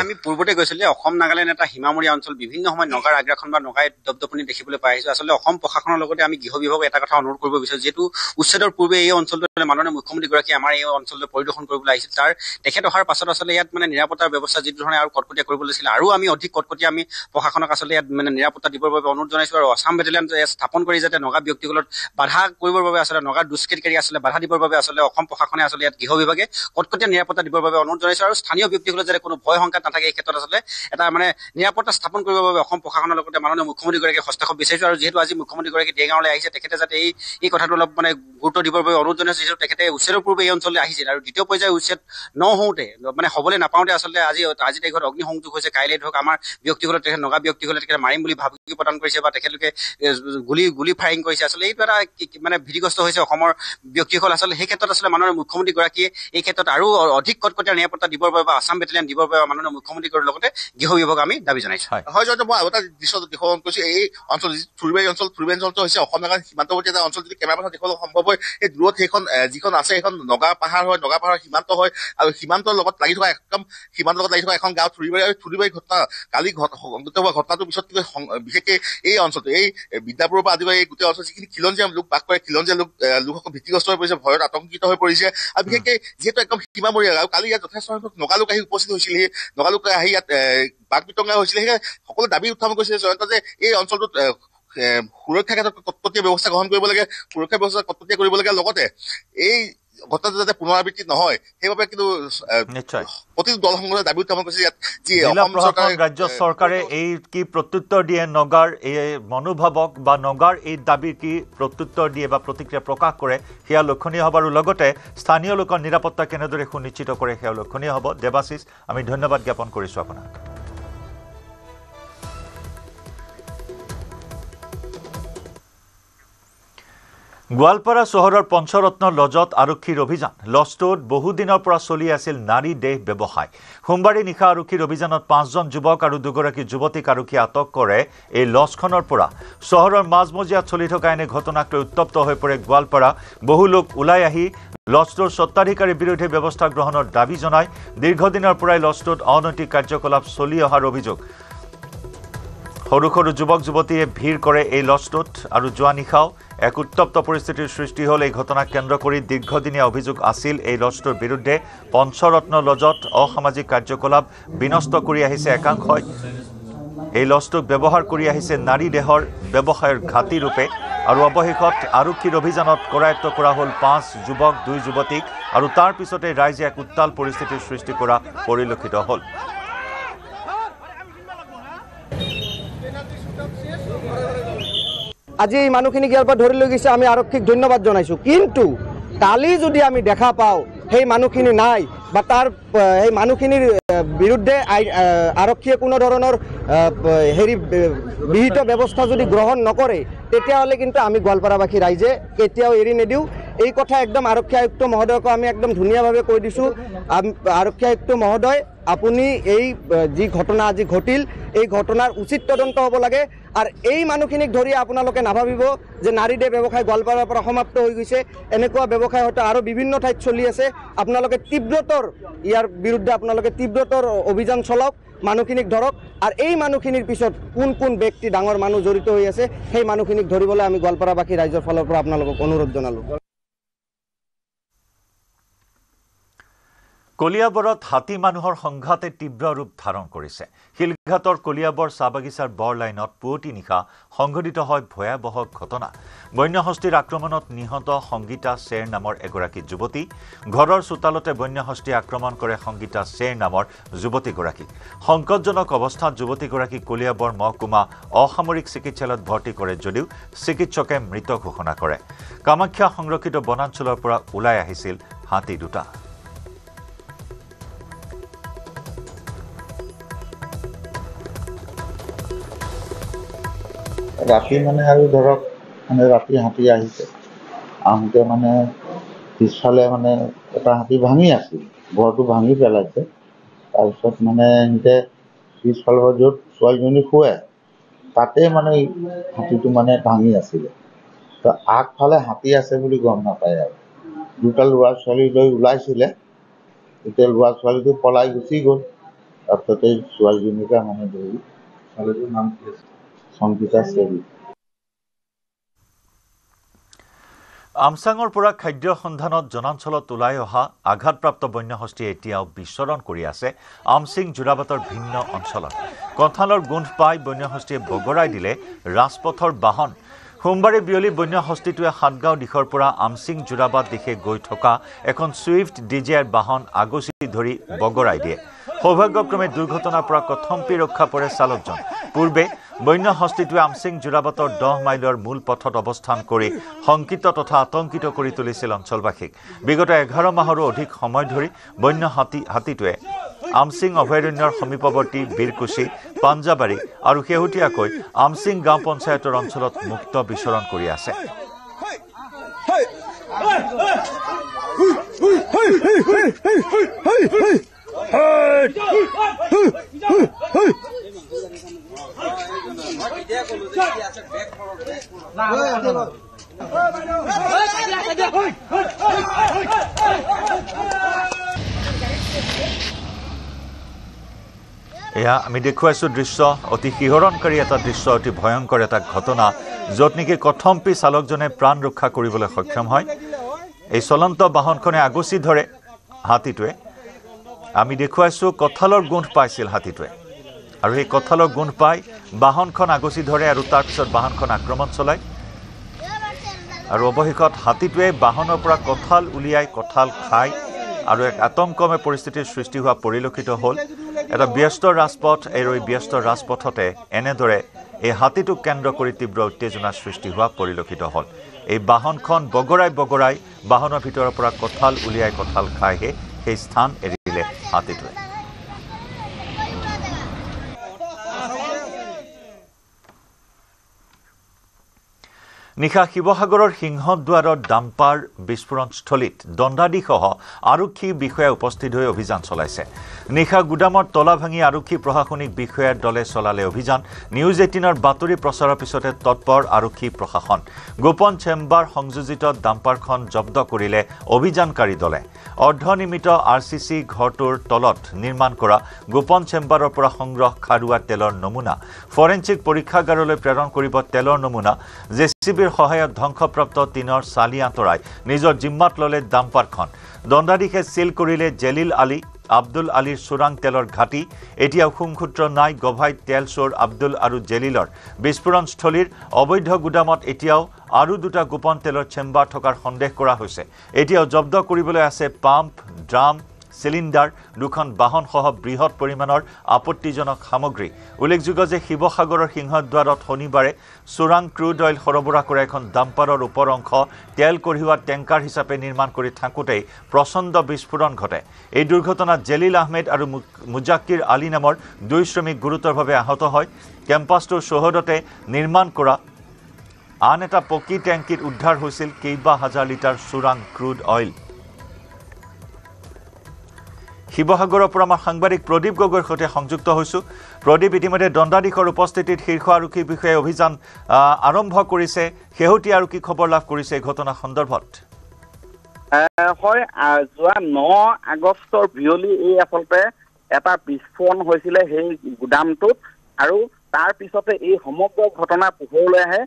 আমি পূৰ্বতে কৈছিলো যে অসম নাগালেণ্ড এটা সীমামূৰীয়া অঞ্চল, বিভিন্ন সময়ত নগাৰ আগ্ৰাসন বা নগাই দপদপনি দেখিবলৈ পাই আহিছো। আচলতে অসম প্ৰশাসনৰ লগতে আমি গৃহ বিভাগক এটা কথা অনুৰোধ কৰিব বিচাৰো, যিহেতু উচ্ছেদৰ পূৰ্বে এই অঞ্চলটোলৈ মাননীয় মুখ্যমন্ত্ৰীগৰাকীয়ে আমাৰ এই অঞ্চলটো পৰিদৰ্শন কৰিবলৈ আহিছিল। তেখেত অহাৰ পাছত আচলতে ইয়াত নিৰাপত্তাৰ ব্যৱস্থা যিটো ধৰণে আৰু কটকটীয়া কৰিব লাগিছিল, আৰু আমি অধিক কটকটীয়া আমি প্ৰশাসনক আচলতে ইয়াত নিৰাপত্তা দিবৰ বাবে অনুৰোধ জনাইছো। আৰু আছাম বেটেলিয়ান স্থাপন কৰি যাতে নগা ব্যক্তিসকলক বাধা কৰিবৰ বাবে আচলতে নগাৰ দুষ্কৃতিকাৰী আচলতে বাধা দিবৰ বাবে আচলতে অসম প্ৰশাসনে আচলতে ইয়াত গৃহ বিভাগে কটকটীয়া নিৰাপত্তা দিবৰ বাবে অনুৰোধ জনাইছো। আৰু স্থানীয় ব্যক্তিসকলৰ যাতে কোনো ভয় শংকা নাথাকে, এই ক্ষেত্ৰত আচলতে এটা নিৰাপত্তা স্থাপন কৰিবৰ বাবে অসম প্ৰশাসনৰ লগতে মাননীয় মুখ্যমন্ত্ৰীগৰাকীয়ে হস্তক্ষেপ বিচাৰিছো। আৰু যিহেতু আজি মুখ্যমন্ত্ৰীগৰাকী দেগাঁৱলৈ আহিছে, তেখেতে যাতে এই কথাটো অলপ গুৰুত্ব দিবৰ বাবে অনুৰোধ জনাইছো। যিহেতু তেখেতে উচ্ছেদৰ পূৰ্বে এই অঞ্চললৈ আহিছিল, আৰু দ্বিতীয় পৰ্যায়ৰ উচ্ছেদ নহওঁতে হ'বলৈ নাপাওঁতে আচলতে আজি তাৰিখত অগ্নিসংযোগ হৈছে। কাইলৈ ধৰক আমাৰ ব্যক্তিসকলে তেখেত নগা ব্যক্তিসকলে তেখেতে মাৰিম বুলি ভাবুকি প্ৰদান কৰিছে বা তেখেতলোকে গুলী ফায়াৰিং কৰিছে। আচলতে এইটো এটা ভীতিগ্ৰস্ত হৈছে অসমৰ ব্যক্তিসকল। আচলতে সেই ক্ষেত্ৰত আচলতে মাননীয় মুখ্যমন্ত্ৰীগৰাকীয়ে এই ক্ষেত্ৰত আৰু অধিক কটকটীয়া নিৰাপত্তা দিবৰ বাবে বা আছাম বেটেলিয়ান দিবৰ বাবে মাননীয় মুখ্যমন্ত্ৰীগৰাকীৰ লগতে গৃহ বিভাগ আমি দাবী জনাইছো। হয় জয়ন্ত, মই আৰু এটা দৃশ্য দেখুৱাব কৈছো। এই অঞ্চল থুৰিবাৰী অঞ্চলটো হৈছে অসম নাগালেণ্ড সীমান্তৱৰ্তী এটা অঞ্চল। যদি কেমেৰা পাছত দেখুৱাব সম্ভৱ হয়, এই দূৰত সেইখন যিখন আছে সেইখন নগা পাহাৰ হয়, নগা পাহাৰৰ সীমান্ত হয়। আৰু সীমান্তৰ লগত লাগি থকা এখন গাঁও থুৰিবাৰী। আৰু থুৰিবাৰী ঘটনা কালি সংঘটিত হোৱা ঘটনাটোৰ পিছত কিন্তু বিশেষকৈ এই অঞ্চলটো, এই বিদ্যাপুৰৰ পৰা আদি কৰি এই গোটেই অঞ্চল যিখিনি খিলঞ্জীয়া লোক বাস কৰে, খিলঞ্জীয়া লোকসকল ভীতিগ্ৰস্ত হৈ পৰিছে, ভয়ত আতংকিত হৈ পৰিছে। আৰু বিশেষকৈ যিহেতু একদম সীমামূৰীয়া, আৰু কালি ইয়াত যথেষ্ট সংখ্যক নগালোক আহি উপস্থিত হৈছিল। সেই নগালোক আহি ইয়াত বাক বিতংগা হৈছিলে। সেয়ে সকলো দাবী উত্থাপন কৰিছে জয়ন্ত যে এই অঞ্চলটোত সুৰক্ষাৰ ক্ষেত্ৰত কটকটীয়া ব্যৱস্থা গ্ৰহণ কৰিব লাগে, সুৰক্ষা ব্যৱস্থা কটকটীয়া কৰিব লাগে। লগতে এই ঘটনাটো যাতে পুনৰাবৃত্তি নহয়, সেইবাবে কিন্তু প্ৰতিটো দলসমূহে দাবী উত্থাপন কৰিছে। ইয়াত যি অসম চৰকাৰ, ৰাজ্য চৰকাৰে এই কি প্ৰত্যুত্তৰ দিয়ে নগাৰ এই মনোভাৱক বা নগাৰ এই দাবীৰ কি প্ৰত্যুত্তৰ দিয়ে বা প্ৰতিক্ৰিয়া প্ৰকাশ কৰে, সেয়া লক্ষণীয় হ'ব। আৰু লগতে স্থানীয় লোকৰ নিৰাপত্তা কেনেদৰে সুনিশ্চিত কৰে, সেয়া লক্ষণীয় হ'ব। দেৱাশিষ, আমি ধন্যবাদ জ্ঞাপন কৰিছোঁ আপোনাক। গোৱালপাৰা চহৰৰ পঞ্চৰত্ন লজত আৰক্ষীৰ অভিযান। লজটোত বহুদিনৰ পৰা চলি আছিল নাৰী দেহ ব্যৱসায়। সোমবাৰে নিশা আৰক্ষীৰ অভিযানত 5জন যুৱক আৰু 2গৰাকী যুৱতীক আৰক্ষীয়ে আটক কৰে। এই লজখনৰ পৰা চহৰৰ মাজমজিয়াত চলি থকা এনে ঘটনাক লৈ উত্তপ্ত হৈ পৰে গোৱালপাৰা। বহু লোক ওলাই আহি লজটোৰ স্বত্বাধিকাৰীৰ বিৰুদ্ধে ব্যৱস্থা গ্ৰহণৰ দাবী জনায়। দীৰ্ঘদিনৰ পৰাই লজটোত অনৈতিক কাৰ্যকলাপ চলি অহাৰ অভিযোগ। সৰু সৰু যুৱক যুৱতীয়ে ভিৰ কৰে এই লজটোত। আৰু যোৱা নিশাও এক উত্তপ্ত পৰিস্থিতিৰ সৃষ্টি হ'ল। এই ঘটনাক কেন্দ্ৰ কৰি দীৰ্ঘদিনীয়া অভিযোগ আছিল এই লজটোৰ বিৰুদ্ধে। পঞ্চৰত্ন লজত অসামাজিক কাৰ্যকলাপ বিনষ্ট কৰি আহিছে একাংশই। এই লজটোক ব্যৱহাৰ কৰি আহিছে নাৰী দেহৰ ব্যৱসায়ৰ ঘাটি ৰূপে। আৰু অৱশেষত আৰক্ষীৰ অভিযানত কৰায়ত্ব কৰা হ'ল 5 যুৱক 2 যুৱতীক। আৰু তাৰ পিছতে ৰাইজে এক উত্তাল পৰিস্থিতিৰ সৃষ্টি কৰা পৰিলক্ষিত হ'ল। আজি এই মানুহখিনিক ইয়াৰ পৰা ধৰি লৈ গৈছে, আমি আৰক্ষীক ধন্যবাদ জনাইছোঁ। কিন্তু কালি যদি আমি দেখা পাওঁ সেই মানুহখিনি নাই বা সেই মানুহখিনিৰ বিৰুদ্ধে আৰক্ষীয়ে কোনো ধৰণৰ বিহিত ব্যৱস্থা যদি গ্ৰহণ নকৰে, তেতিয়াহ'লে কিন্তু আমি গোৱালপাৰাবাসী ৰাইজে কেতিয়াও এৰি নিদিওঁ। এই কথা একদম আৰক্ষী আয়ুক্ত মহোদয়কো আমি একদম ধুনীয়াভাৱে কৈ দিছোঁ। আৰক্ষী আয়ুক্ত মহোদয়, আপুনি এই যি ঘটনা আজি ঘটিল, এই ঘটনাৰ উচিত তদন্ত হ'ব লাগে। আৰু এই মানুহখিনিক ধৰি আপোনালোকে নাভাবিব যে নাৰী দেহ ব্যৱসায় গোৱালপাৰাৰ পৰা সমাপ্ত হৈ গৈছে। এনেকুৱা ব্যৱসায় হয়তো আৰু বিভিন্ন ঠাইত চলি আছে। আপোনালোকে তীব্ৰতৰ ইয়াৰ বিৰুদ্ধে আপোনালোকে তীব্ৰতৰ অভিযান চলাওক, মানুহখিনিক ধৰক। আৰু এই মানুহখিনিৰ পিছত কোন কোন ব্যক্তি ডাঙৰ মানুহ জড়িত হৈ আছে, সেই মানুহখিনিক ধৰিবলৈ আমি গোৱালপাৰাবাসী ৰাইজৰ ফালৰ পৰা আপোনালোকক অনুৰোধ জনালোঁ। কলিয়াবৰত হাতী মানুহৰ সংঘাতে তীব্ৰ ৰূপ ধাৰণ কৰিছে। শিলঘাটৰ কলিয়াবৰ চাহবাগিচাৰ বৰ লাইনত পুৱতি নিশা সংঘটিত হয় ভয়াৱহ ঘটনা। বন্যহস্তীৰ আক্ৰমণত নিহত সংগীতা শ্বেৰ নামৰ এগৰাকী যুৱতী। ঘৰৰ চোতালতে বন্যহস্তীয়ে আক্ৰমণ কৰে সংগীতা শ্বেৰ নামৰ যুৱতীগৰাকীক। সংকটজনক অৱস্থাত যুৱতীগৰাকীক কলিয়াবৰ মহকুমা অসামৰিক চিকিৎসালয়ত ভৰ্তি কৰে যদিও চিকিৎসকে মৃত ঘোষণা কৰে। কামাখ্যা সংৰক্ষিত বনাঞ্চলৰ পৰা ওলাই আহিছিল হাতী দুটা। ৰাতি মানে আৰু ধৰক মানে ৰাতি হাতী আহিছে, আহোঁতে মানে পিছফালে মানে এটা হাতী ভাঙি আছিল, ঘৰটো ভাঙি পেলাইছে। তাৰপিছত মানে এনেকৈ পিছফালৰ য'ত ছোৱালীজনী শুৱে তাতে মানে হাতীটো মানে ভাঙি আছিলে। তো আগফালে হাতী আছে বুলি গম নাপায় আৰু দুটা ল'ৰা ছোৱালী লৈ ওলাইছিলে, এতিয়া ল'ৰা ছোৱালীটো পলাই গুচি গ'ল। তাৰপিছতে ছোৱালীজনীকে মানে ধৰি, ছোৱালীটোৰ নাম কি আছে? সংগীতা শ্বেৰ। আমচাঙৰ পৰা খাদ্যৰ সন্ধানত জনাঞ্চলত ওলাই অহা আঘাতপ্ৰাপ্ত বন্যহস্তী এতিয়াও বিচৰণ কৰি আছে আমচিং যোৰাবাটৰ ভিন্ন অঞ্চলত। কঁঠালৰ গোন্ধ পাই বন্যহস্তীয়ে বগৰাই দিলে ৰাজপথৰ বাহন। সোমবাৰে বিয়লি বন্যহস্তীটোৱে সাতগাঁও দিশৰ পৰা আমচিং যোৰাবাট দিশে গৈ থকা এখন ছুইফ্ট ডিজায়াৰ বাহন আগচি ধৰি বগৰাই দিয়ে। সৌভাগ্যক্ৰমে দুৰ্ঘটনাৰ পৰা কথম্পি ৰক্ষা পৰে চালকজন। পূৰ্বে বন্যহস্তীটোৱে আমচিং যোৰাবাটৰ 10 মাইলৰ মূল পথত অৱস্থান কৰি শংকিত তথা আতংকিত কৰি তুলিছিল অঞ্চলবাসীক। বিগত 11 মাহৰো অধিক সময় ধৰি বন্য হাতীটোৱে আমচিং অভয়াৰণ্যৰ সমীপৱৰ্তী বীৰকুছি, পাঞ্জাবাৰী আৰু শেহতীয়াকৈ আমচিং গাঁও পঞ্চায়তৰ অঞ্চলত মুক্ত বিচৰণ কৰি আছে। এয়া আমি দেখুৱাইছো দৃশ্য, অতি শিহৰণকাৰী এটা দৃশ্য, অতি ভয়ংকৰ এটা ঘটনা, য'ত নেকি কথম্পি চালকজনে প্ৰাণ ৰক্ষা কৰিবলৈ সক্ষম হয়। এই চলন্ত বাহনখনে আগচি ধৰে হাতীটোৱে। আমি দেখুৱাইছো কঁঠালৰ গোন্ধ পাইছিল হাতীটোৱে, আৰু এই কঁঠালৰ গোন্ধ পাই বাহনখন আগচি ধৰে আৰু তাৰপিছত বাহনখন আক্ৰমণ চলায়। আৰু অৱশেষত হাতীটোৱে বাহনৰ পৰা কঁঠাল উলিয়াই কঁঠাল খায় আৰু এক আতংকময় পৰিস্থিতিৰ সৃষ্টি হোৱা পৰিলক্ষিত হ'ল। এটা ব্যস্ত ৰাজপথ, এই ব্যস্ত ৰাজপথতে এনেদৰে এই হাতীটোক কেন্দ্ৰ কৰি তীব্ৰ উত্তেজনাৰ সৃষ্টি হোৱা পৰিলক্ষিত হ'ল। এই বাহনখন বগৰাই বাহনৰ ভিতৰৰ পৰা কঁঠাল উলিয়াই কঁঠাল খাইহে সেই স্থান এৰিলে হাতীটোৱে। নিশা শিৱসাগৰৰ সিংহদ্বাৰৰ ডাম্পাৰ বিস্ফোৰণস্থলীত দণ্ডাধীশসহ আৰক্ষী বিষয়া উপস্থিত হৈ অভিযান চলাইছে। নিশা গুদামৰ তলা ভাঙি আৰক্ষী প্ৰশাসনিক বিষয়াৰ দলে চলালে অভিযান। নিউজ 18ৰ বাতৰি প্ৰচাৰৰ পিছতে তৎপৰ আৰক্ষী প্ৰশাসন। গোপন চেম্বাৰ সংযোজিত ডাম্পাৰখন জব্দ কৰিলে অভিযানকাৰী দলে। অৰ্ধনিৰ্মিত RCC ঘৰটোৰ তলত নিৰ্মাণ কৰা গোপন চেম্বাৰৰ পৰা সংগ্ৰহ খাৰুৱা তেলৰ নমুনা ফৰেনচিক পৰীক্ষাগাৰলৈ প্ৰেৰণ কৰিব। তেলৰ নমুনা জেচিবিৰ সহায়ত ধ্বংসপ্ৰাপ্ত টিনৰ চালি আঁতৰাই নিজৰ জিম্মাত ল'লে ডাম্পাৰখন। দণ্ডাধীশে চিল কৰিলে জেলিল আলী, আব্দুল আলীৰ চোৰাং তেলৰ ঘাটি। এতিয়াও সুংসূত্ৰ নাই গভাইত তেল চোৰ আব্দুল আৰু জেলিলৰ। বিস্ফোৰণস্থলীৰ অবৈধ গুদামত এতিয়াও আৰু দুটা গোপন তেলৰ চেম্বাৰ থকাৰ সন্দেহ কৰা হৈছে। এতিয়াও জব্দ কৰিবলৈ আছে পাম্প, ড্ৰাম, চিলিণ্ডাৰ, দুখন বাহনসহ বৃহৎ পৰিমাণৰ আপত্তিজনক সামগ্ৰী। উল্লেখযোগ্য যে শিৱসাগৰৰ সিংহদ্বাৰত শনিবাৰে চোৰাং ক্ৰুড অইল সৰবৰাহ কৰা এখন ডাম্পাৰৰ ওপৰ অংশ তেল কঢ়িওৱা টেংকাৰ হিচাপে নিৰ্মাণ কৰি থাকোঁতেই প্ৰচণ্ড বিস্ফোৰণ ঘটে। এই দুৰ্ঘটনাত জেলিল আহমেদ আৰু মুজাক্কিৰ আলী নামৰ 2 শ্ৰমিক গুৰুতৰভাৱে আহত হয়। কেম্পাছটোৰ চৌহদতে নিৰ্মাণ কৰা আন এটা পকী টেংকিত উদ্ধাৰ হৈছিল কেইবা হাজাৰ লিটাৰ চোৰাং ক্ৰুড অইল। শিৱসাগৰৰ পৰা আমাৰ সাংবাদিক প্ৰদীপ গগৈৰ সৈতে সংযুক্ত হৈছোঁ। প্ৰদীপ, ইতিমধ্যে দণ্ডাধীশৰ উপস্থিতিত শীৰ্ষ আৰক্ষী বিষয়াই অভিযান আৰম্ভ কৰিছে। শেহতীয়া আৰু কি খবৰ লাভ কৰিছে এই ঘটনা সন্দৰ্ভত? হয়, যোৱা 9 আগষ্টৰ বিয়লি এই আচলতে এটা বিস্ফোৰণ হৈছিলে সেই গুদামটোত, আৰু তাৰ পিছতে এই সমগ্ৰ ঘটনা পোহৰলৈ আহে।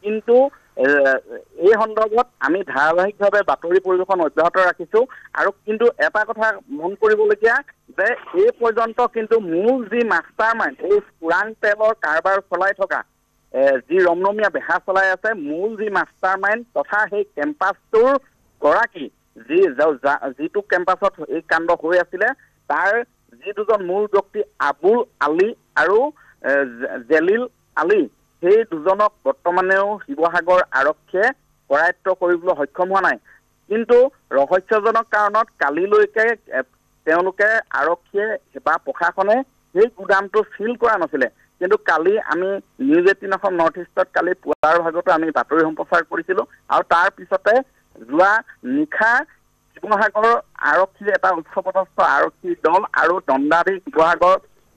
কিন্তু এই সন্দৰ্ভত আমি ধাৰাবাহিকভাৱে বাতৰি পৰিৱেশন অব্যাহত ৰাখিছো আৰু কিন্তু এটা কথা মন কৰিবলগীয়া যে এই পৰ্যন্ত কিন্তু মূল যি মাষ্টাৰ মাইণ্ড এই চোৰাং তেলৰ কাৰবাৰ চলাই থকা যি ৰমৰমীয়া বেহা চলাই আছে মূল যি মাষ্টাৰ মাইণ্ড তথা সেই কেম্পাছটোৰ গৰাকী যিটো কেম্পাছত এই কাণ্ড হৈ আছিলে তাৰ যি দুজন মূল ব্যক্তি আবুল আলী আৰু জেলিল আলী সেই দুজনক বৰ্তমানেও শিৱসাগৰ আৰক্ষীয়ে কৰায়ত্ব কৰিবলৈ সক্ষম হোৱা নাই কিন্তু ৰহস্যজনক কাৰণত কালিলৈকে তেওঁলোকে আৰক্ষীয়ে বা প্ৰশাসনে সেই গুদামটো চিল কৰা নাছিলে কিন্তু কালি আমি নিউজ 18 নৰ্থ ইষ্টত কালি পুৱাৰ ভাগতো আমি বাতৰি সম্প্ৰচাৰ কৰিছিলোঁ আৰু তাৰ পিছতে যোৱা নিশা শিৱসাগৰ আৰক্ষীৰ এটা উচ্চপদস্থ আৰক্ষী দল আৰু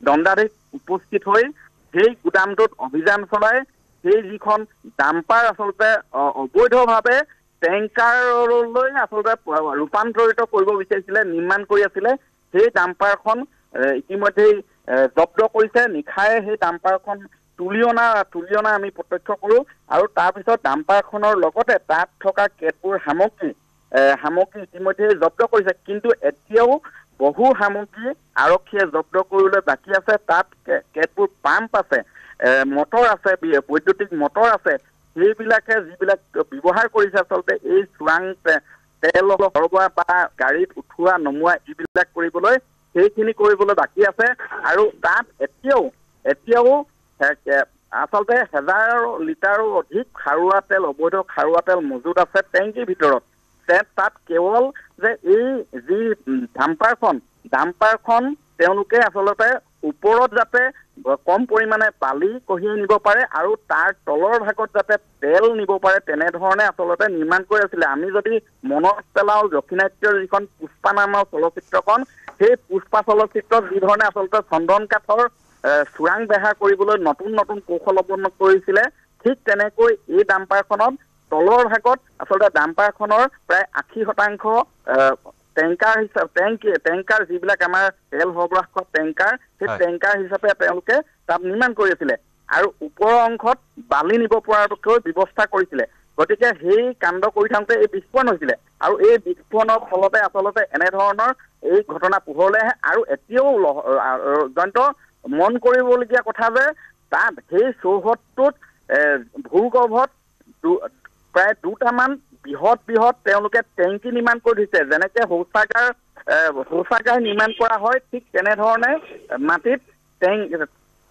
দণ্ডাধীশ উপস্থিত হৈ সেই গুদামটোত অভিযান চলাই সেই যিখন ডাম্পাৰ আচলতে অবৈধভাৱে টেংকাৰলৈ আচলতে ৰূপান্তৰিত কৰিব বিচাৰিছিলে নিৰ্মাণ কৰি আছিলে সেই ডাম্পাৰখন ইতিমধ্যেই জব্দ কৰিছে নিশাই সেই ডাম্পাৰখন তুলি অনা আমি প্ৰত্যক্ষ কৰোঁ আৰু তাৰপিছত ডাম্পাৰখনৰ লগতে তাত থকা কেতবোৰ সামগ্ৰী ইতিমধ্যে জব্দ কৰিছে কিন্তু এতিয়াও বহু সামগ্ৰী আৰক্ষীয়ে জব্দ কৰিবলৈ বাকী আছে তাত কেতবোৰ পাম্প আছে মটৰ আছে বৈদ্যুতিক মটৰ আছে সেইবিলাকে যিবিলাক ব্যৱহাৰ কৰিছে আচলতে এই চোৰাং তেল সৰবৰাহ বা গাড়ীত উঠোৱা নমোৱা এইবিলাক কৰিবলৈ সেইখিনি কৰিবলৈ বাকী আছে আৰু তাত এতিয়াও আচলতে 1000 লিটাৰো অধিক খাৰুৱা তেল অবৈধ খাৰুৱা তেল মজুত আছে টেংকিৰ ভিতৰত তাত কেৱল যে এই যি ডাম্পাৰখন তেওঁলোকে আচলতে ওপৰত যাতে কম পৰিমাণে বালি কঢ়িয়াই নিব পাৰে আৰু তাৰ তলৰ ভাগত যাতে তেল নিব পাৰে তেনেধৰণে আচলতে নিৰ্মাণ কৰি আছিলে আমি যদি মনত পেলাওঁ দক্ষিণাত্যৰ যিখন পুষ্পা নামৰ চলচ্চিত্ৰখন সেই পুষ্পা চলচ্চিত্ৰত যি ধৰণে আচলতে চন্দন কাঠৰ চোৰাং বেহা কৰিবলৈ নতুন কৌশল অৱলম্বন কৰিছিলে ঠিক তেনেকৈ এই ডাম্পাৰখনত তলৰ ভাগত আচলতে ডাম্পাৰখনৰ প্ৰায় 80% টেংকাৰ যিবিলাক আমাৰ তেল সৰবৰাহ কৰা টেংকাৰ সেই টেংকাৰ হিচাপে তেওঁলোকে তাত নিৰ্মাণ কৰি আছিলে আৰু ওপৰৰ অংশত বালি নিব পৰাকৈ ব্যৱস্থা কৰিছিলে গতিকে সেই কাণ্ড কৰি থাকোঁতে এই বিস্ফোৰণ হৈছিলে আৰু এই বিস্ফোৰণৰ ফলতে আচলতে এনেধৰণৰ এই ঘটনা পোহৰলৈ আহে আৰু এতিয়াও জয়ন্ত মন কৰিবলগীয়া কথা যে তাত সেই চৌহদটোত ভূগৰ্ভত প্ৰায় 2টামান বৃহৎ তেওঁলোকে টেংকি নিৰ্মাণ কৰি দিছে যেনেকে শৌচাগাৰ নিৰ্মাণ কৰা হয় ঠিক তেনেধৰণে মাটিত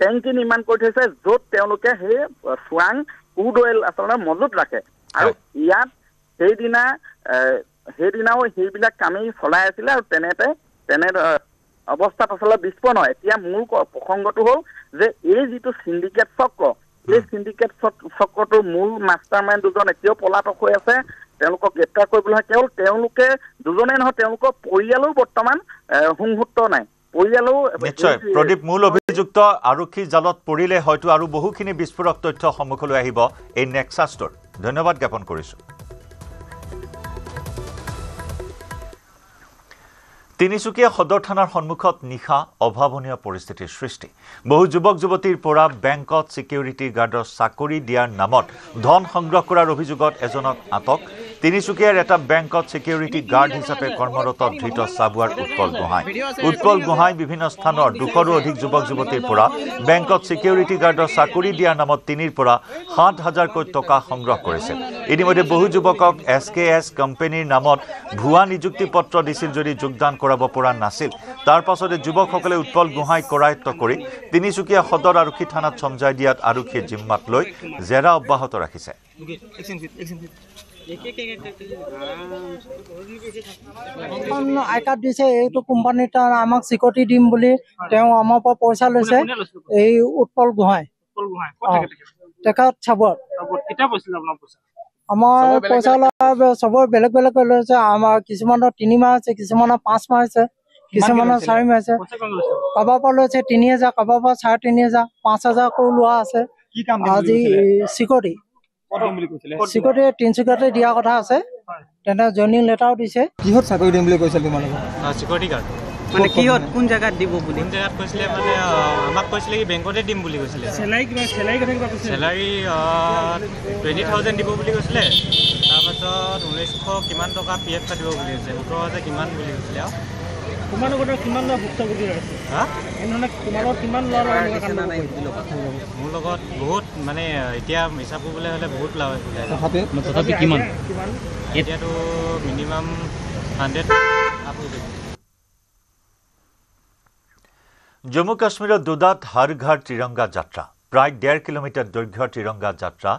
টেংকি নিৰ্মাণ কৰি থৈছে য'ত তেওঁলোকে সেই চোৰাং ক্ৰুড অইল আচলতে মজুত ৰাখে আৰু ইয়াত সেইদিনাও সেইবিলাক কামেই চলাই আছিলে আৰু তেনে অৱস্থাত আচলতে বিস্ফোৰণ হয় এতিয়া মূল প্ৰসংগটো হ'ল যে এই যিটো সিন্ডিকেট চক্ৰ এই সিন্ডিকেট চক্ৰটোৰ মূল মাষ্টাৰ মাইণ্ড দুজন এতিয়াও পলাতক হৈ আছে তেওঁলোকক গ্ৰেপ্তাৰ কৰিবলৈ কেৱল তেওঁলোকে দুজনেই নহয় তেওঁলোকৰ পৰিয়ালো বৰ্তমান সংযুক্ত নাই পৰিয়ালো নিশ্চয় প্ৰদীপ মূল অভিযুক্ত আৰক্ষী জালত পৰিলে হয়তো আৰু বহুখিনি বিস্ফোৰক তথ্য সন্মুখলৈ আহিব এই নেক্সাছটোৰ ধন্যবাদ জ্ঞাপন কৰিছোঁ তিনিচুকীয়া সদৰ থানাৰ সন্মুখত নিশা অভাৱনীয় পৰিস্থিতিৰ সৃষ্টি বহু যুৱক যুৱতীৰ পৰা বেংকত সিকিউৰিটি গাৰ্ডৰ চাকৰি দিয়াৰ নামত ধন সংগ্ৰহ কৰাৰ অভিযোগত এজনক আটক তিনিচুকীয়াৰ এটা বেংকত সিকিউৰিটি গাৰ্ড হিচাপে কৰ্মৰত ধৃত চাবুৱাৰ উৎপল গোহাঁই বিভিন্ন স্থানৰ 200ৰো অধিক যুৱক যুৱতীৰ পৰা বেংকত সিকিউৰিটি গাৰ্ডৰ চাকৰি দিয়াৰ নামত 3ৰ পৰা 7,000 টকা সংগ্ৰহ কৰিছে ইতিমধ্যে বহু যুৱকক SKS কোম্পানীৰ নামত ভুৱা নিযুক্তি পত্ৰ দিছিল যদি যোগদান কৰাব পৰা নাছিল তাৰ পাছতে যুৱকসকলে উৎপল গোহাঁই কৰায়ত্ব কৰি তিনিচুকীয়া সদৰ আৰক্ষী থানাত চমজাই দিয়াত আৰক্ষীয়ে জিম্মাত লৈ জেৰা অব্যাহত ৰাখিছে আই কাৰ্ড দিছে এইটো কোম্পানীত আমাক চিকিউৰিটি দিম বুলি তেওঁ আমাৰ পৰা পইচা লৈছে এই উৎপল গোহাঁই তেখেত চাবুৱাত আমাৰ পইচা চবৰ বেলেগ লৈছে আমাৰ কিছুমানৰ 3 মাহ আছে কিছুমানৰ 5 মাহ আছে কিছুমানৰ 4 মাহ আছে কাৰোবাৰ পৰা লৈছে 3,000 কাৰোবাৰ পৰা 3,500 5,000 কৰি লোৱা আছে আজি চিকিউৰিটি তিনিচুকীয়াতে দিয়া কথা আছে তেনে জইনিং লেটাৰো দিছে কিহত চাকৰি দিম বুলি কৈছিল তোমালোকক চিকিউৰিটি গাৰ্ড মানে কিহত কোন জায়গাত দিব বুলি কোন জায়গাত কৈছিলে মানে আমাক কৈছিলে কি বেংকতে দিম বুলি কৈছিলে চেলাৰী কথা কিবা কৈছিলে চেলাৰী 20,000 দিব বুলি কৈছিলে তাৰপাছত 1900 কিমান টকা PF কাটিব বুলি কৈছে 17,000 কিমান বুলি কৈছিলে আৰু তোমালোকৰ কিমান লোৱা ভুক্তভোগী আছে হা এনেহ'লে তোমালোকৰ কিমান লোৱা মোৰ লগত বহুত মানে এতিয়া হিচাপ কৰিবলৈ হ'লে বহুত লাভ হৈছিলে তথাপি কিমান এতিয়াতো মিনিমাম 100 আপ হৈ যাব জম্মু কাশ্মীৰৰ দুদাত হৰ ঘৰ ত্ৰিৰংগা যাত্ৰা প্ৰায় 1.5 কিলোমিটাৰ দৈৰ্ঘ্যৰ ত্ৰিৰংগা যাত্ৰা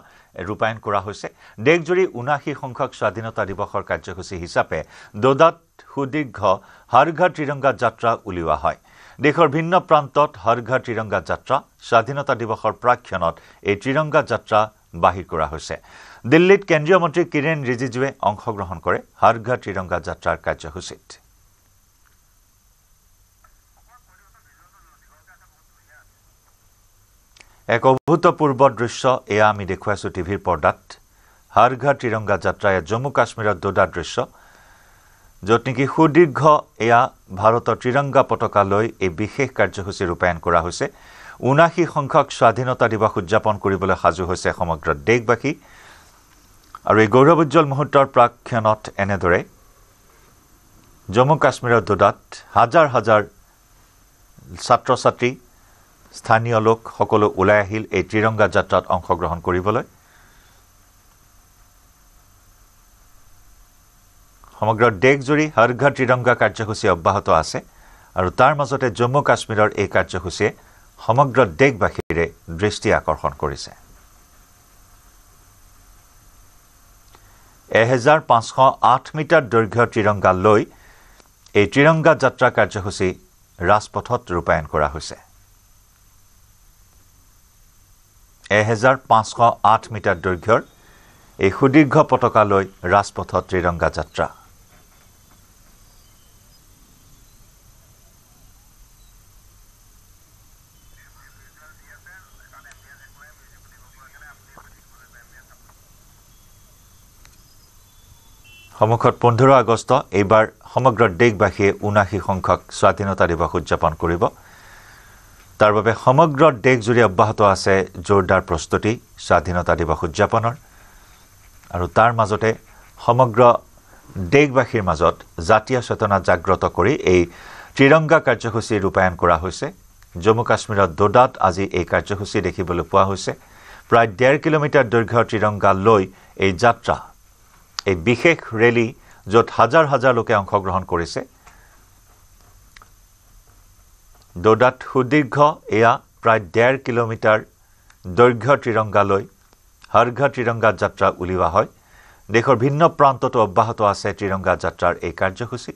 ৰূপায়ণ কৰা হৈছে দেশজুৰি 79 সংখ্যক স্বাধীনতা দিৱসৰ কাৰ্যসূচী হিচাপে দুদাত সুদীৰ্ঘ হৰ ঘৰ ত্ৰিৰংগা যাত্ৰা উলিওৱা হয় দেশৰ ভিন্ন প্ৰান্তত হৰ ঘৰ ত্ৰিৰংগা যাত্ৰা স্বাধীনতা দিৱসৰ প্ৰাক্ষণত এই ত্ৰিৰংগা যাত্ৰা বাহিৰ কৰা হৈছে দিল্লীত কেন্দ্ৰীয় মন্ত্ৰী কিৰেণ ৰিজিজুৱে অংশগ্ৰহণ কৰে হৰ ঘৰ ত্ৰিৰংগা যাত্ৰাৰ কাৰ্যসূচীত এক অভূতপূৰ্ব দৃশ্য এয়া আমি দেখুৱাইছো টিভিৰ পৰ্দাত হৰ ঘৰ ত্ৰিৰংগা যাত্ৰা জম্মু কাশ্মীৰৰ দুদাৰ দৃশ্য য'ত নেকি সুদীৰ্ঘ এয়া ভাৰতৰ ত্ৰিৰংগা পতাকা লৈ এই বিশেষ কাৰ্যসূচী ৰূপায়ণ কৰা হৈছে 79 সংখ্যক স্বাধীনতা দিৱস উদযাপন কৰিবলৈ সাজু হৈছে সমগ্ৰ দেশবাসী আৰু এই গৌৰৱোজ্জ্বল মুহূৰ্তৰ প্ৰাক্ষণত এনেদৰে জম্মু কাশ্মীৰৰ দুদাত হাজাৰ হাজাৰ ছাত্ৰ ছাত্ৰী স্থানীয় লোক সকলো ওলাই আহিল এই ত্ৰিৰংগা যাত্ৰাত অংশগ্ৰহণ কৰিবলৈ সমগ্ৰ দেশজুৰি হৰ ঘৰ ত্ৰিৰংগা কাৰ্যসূচী অব্যাহত আছে আৰু তাৰ মাজতে জম্মু কাশ্মীৰৰ এই কাৰ্যসূচীয়ে সমগ্ৰ দেশবাসীৰে দৃষ্টি আকৰ্ষণ কৰিছে 1508 মিটাৰ দৈৰ্ঘ্যৰ ত্ৰিৰংগা লৈ এই ত্ৰিৰংগা যাত্ৰা কাৰ্যসূচী ৰাজপথত ৰূপায়ণ কৰা হৈছে 1508 মিটাৰ দৈৰ্ঘ্যৰ এই সুদীৰ্ঘ পতাকা লৈ ৰাজপথত ত্ৰিৰংগা যাত্ৰা সমুখত 15 আগষ্ট এইবাৰ সমগ্ৰ দেশবাসীয়ে 79 সংখ্যক স্বাধীনতা দিৱস উদযাপন কৰিব তাৰ বাবে সমগ্ৰ দেশজুৰি অব্যাহত আছে জোৰদাৰ প্ৰস্তুতি স্বাধীনতা দিৱস উদযাপনৰ আৰু তাৰ মাজতে সমগ্ৰ দেশবাসীৰ মাজত জাতীয় চেতনা জাগ্ৰত কৰি এই ত্ৰিৰংগা কাৰ্যসূচী ৰূপায়ণ কৰা হৈছে জম্মু কাশ্মীৰৰ দুদাত আজি এই কাৰ্যসূচী দেখিবলৈ পোৱা হৈছে প্ৰায় 1.5 কিলোমিটাৰ দৈৰ্ঘ্যৰ ত্ৰিৰংগা লৈ এই যাত্ৰা এই বিশেষ ৰেলী য'ত হাজাৰ হাজাৰ লোকে অংশগ্ৰহণ কৰিছে দুদাত সুদীৰ্ঘ এয়া প্ৰায় 1.5 কিলোমিটাৰ দৈৰ্ঘ্যৰ ত্ৰিৰংগা লৈ হৰ ঘৰ ত্ৰিৰংগা যাত্ৰা উলিওৱা হয় দেশৰ ভিন্ন প্ৰান্ততো অব্যাহত আছে ত্ৰিৰংগা যাত্ৰাৰ এই কাৰ্যসূচী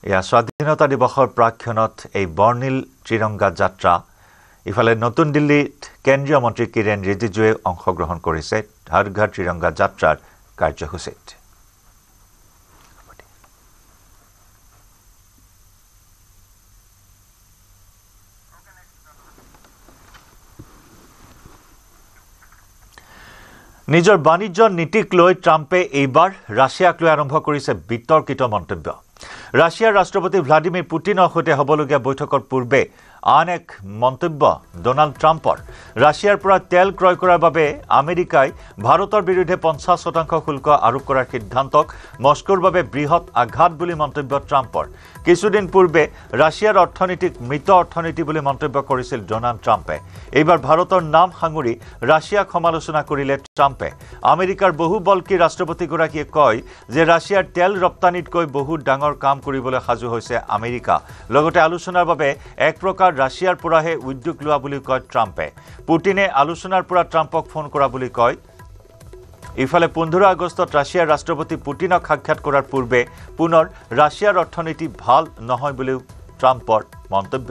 এয়া স্বাধীনতা দিৱসৰ প্ৰাক্ষণত এই বৰ্ণিল ত্ৰিৰংগা যাত্ৰা ইফালে নতুন দিল্লীত কেন্দ্ৰীয় মন্ত্ৰী কিৰেণ ৰিজিজুৱে অংশগ্ৰহণ কৰিছে হৰ ঘৰ ত্ৰিৰংগা যাত্ৰাৰ কাৰ্যসূচীত নিজৰ বাণিজ্য নীতিক লৈ ট্ৰাম্পে এইবাৰ ৰাছিয়াক লৈ আৰম্ভ কৰিছে বিতৰ্কিত মন্তব্য ৰাছিয়াৰ ৰাষ্ট্ৰপতি ভ্লাদিমিৰ পুটিনৰ সৈতে হ'বলগীয়া বৈঠকৰ পূৰ্বে আন এক মন্তব্য ডোনাল্ড ট্ৰাম্পৰ ৰাছিয়াৰ পৰা তেল ক্ৰয় কৰাৰ বাবে আমেৰিকাই ভাৰতৰ বিৰুদ্ধে 50% শুল্ক আৰোপ কৰাৰ সিদ্ধান্তক মস্কোৰ বাবে বৃহৎ আঘাত বুলি মন্তব্য ট্ৰাম্পৰ কিছুদিন পূৰ্বে ৰাছিয়াৰ অৰ্থনীতিক মৃত অৰ্থনীতি বুলি মন্তব্য কৰিছিল ডোনাল্ড ট্ৰাম্পে এইবাৰ ভাৰতৰ নাম সাঙুৰি ৰাছিয়াক সমালোচনা কৰিলে ট্ৰাম্পে আমেৰিকাৰ বহুবল্কী ৰাষ্ট্ৰপতিগৰাকীয়ে কয় যে ৰাছিয়াৰ তেল ৰপ্তানিতকৈ বহু ডাঙৰ কাম কৰিবলৈ সাজু হৈছে আমেৰিকা লগতে আলোচনাৰ বাবে এক প্ৰকাৰ ৰাছিয়াৰ পৰাহে উদ্যোগ লোৱা বুলি কয় ট্ৰাম্পে পুটিনে আলোচনাৰ পৰা ট্ৰাম্পক ফোন কৰা বুলি কয় ইফালে 15 আগষ্টত ৰাছিয়াৰ ৰাষ্ট্ৰপতি পুটিনক সাক্ষাৎ কৰাৰ পূৰ্বে পুনৰ ৰাছিয়াৰ অৰ্থনীতি ভাল নহয় বুলিও ট্ৰাম্পৰ মন্তব্য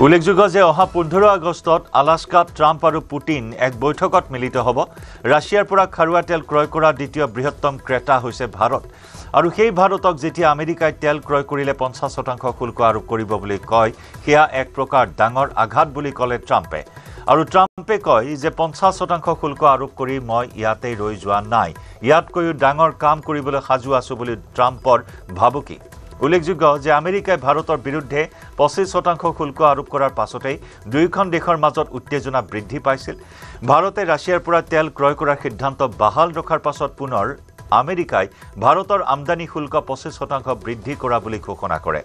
উল্লেখযোগ্য যে অহা 15 আগষ্টত আলাস্কাত ট্ৰাম্প আৰু পুটিন এক বৈঠকত মিলিত হ'ব। ৰাছিয়াৰ পৰা খাৰুৱা তেল ক্ৰয় কৰা দ্বিতীয় বৃহত্তম ক্ৰেতা হৈছে ভাৰত আৰু সেই ভাৰতক যেতিয়া আমেৰিকাই তেল ক্ৰয় কৰিলে 50% শুল্ক আৰোপ কৰিব বুলি কয় সেয়া এক প্ৰকাৰ ডাঙৰ আঘাত বুলি ক'লে ট্ৰাম্পে আৰু ট্ৰাম্পে কয় যে 50% শুল্ক আৰোপ কৰি মই ইয়াতে ৰৈ যোৱা নাই, ইয়াতকৈও ডাঙৰ কাম কৰিবলৈ সাজু আছো বুলি ট্ৰাম্পৰ ভাবুকি। উল্লেখযোগ্য যে আমেৰিকাই ভাৰতৰ বিৰুদ্ধে 25% শুল্ক আৰোপ কৰাৰ পাছতেই দুয়োখন দেশৰ মাজত উত্তেজনা বৃদ্ধি পাইছিল। ভাৰতে ৰাছিয়াৰ পৰা তেল ক্ৰয় কৰাৰ সিদ্ধান্ত বাহাল ৰখাৰ পাছত পুনৰ আমেৰিকাই ভাৰতৰ আমদানি শুল্ক 25% বৃদ্ধি কৰা বুলি ঘোষণা কৰে।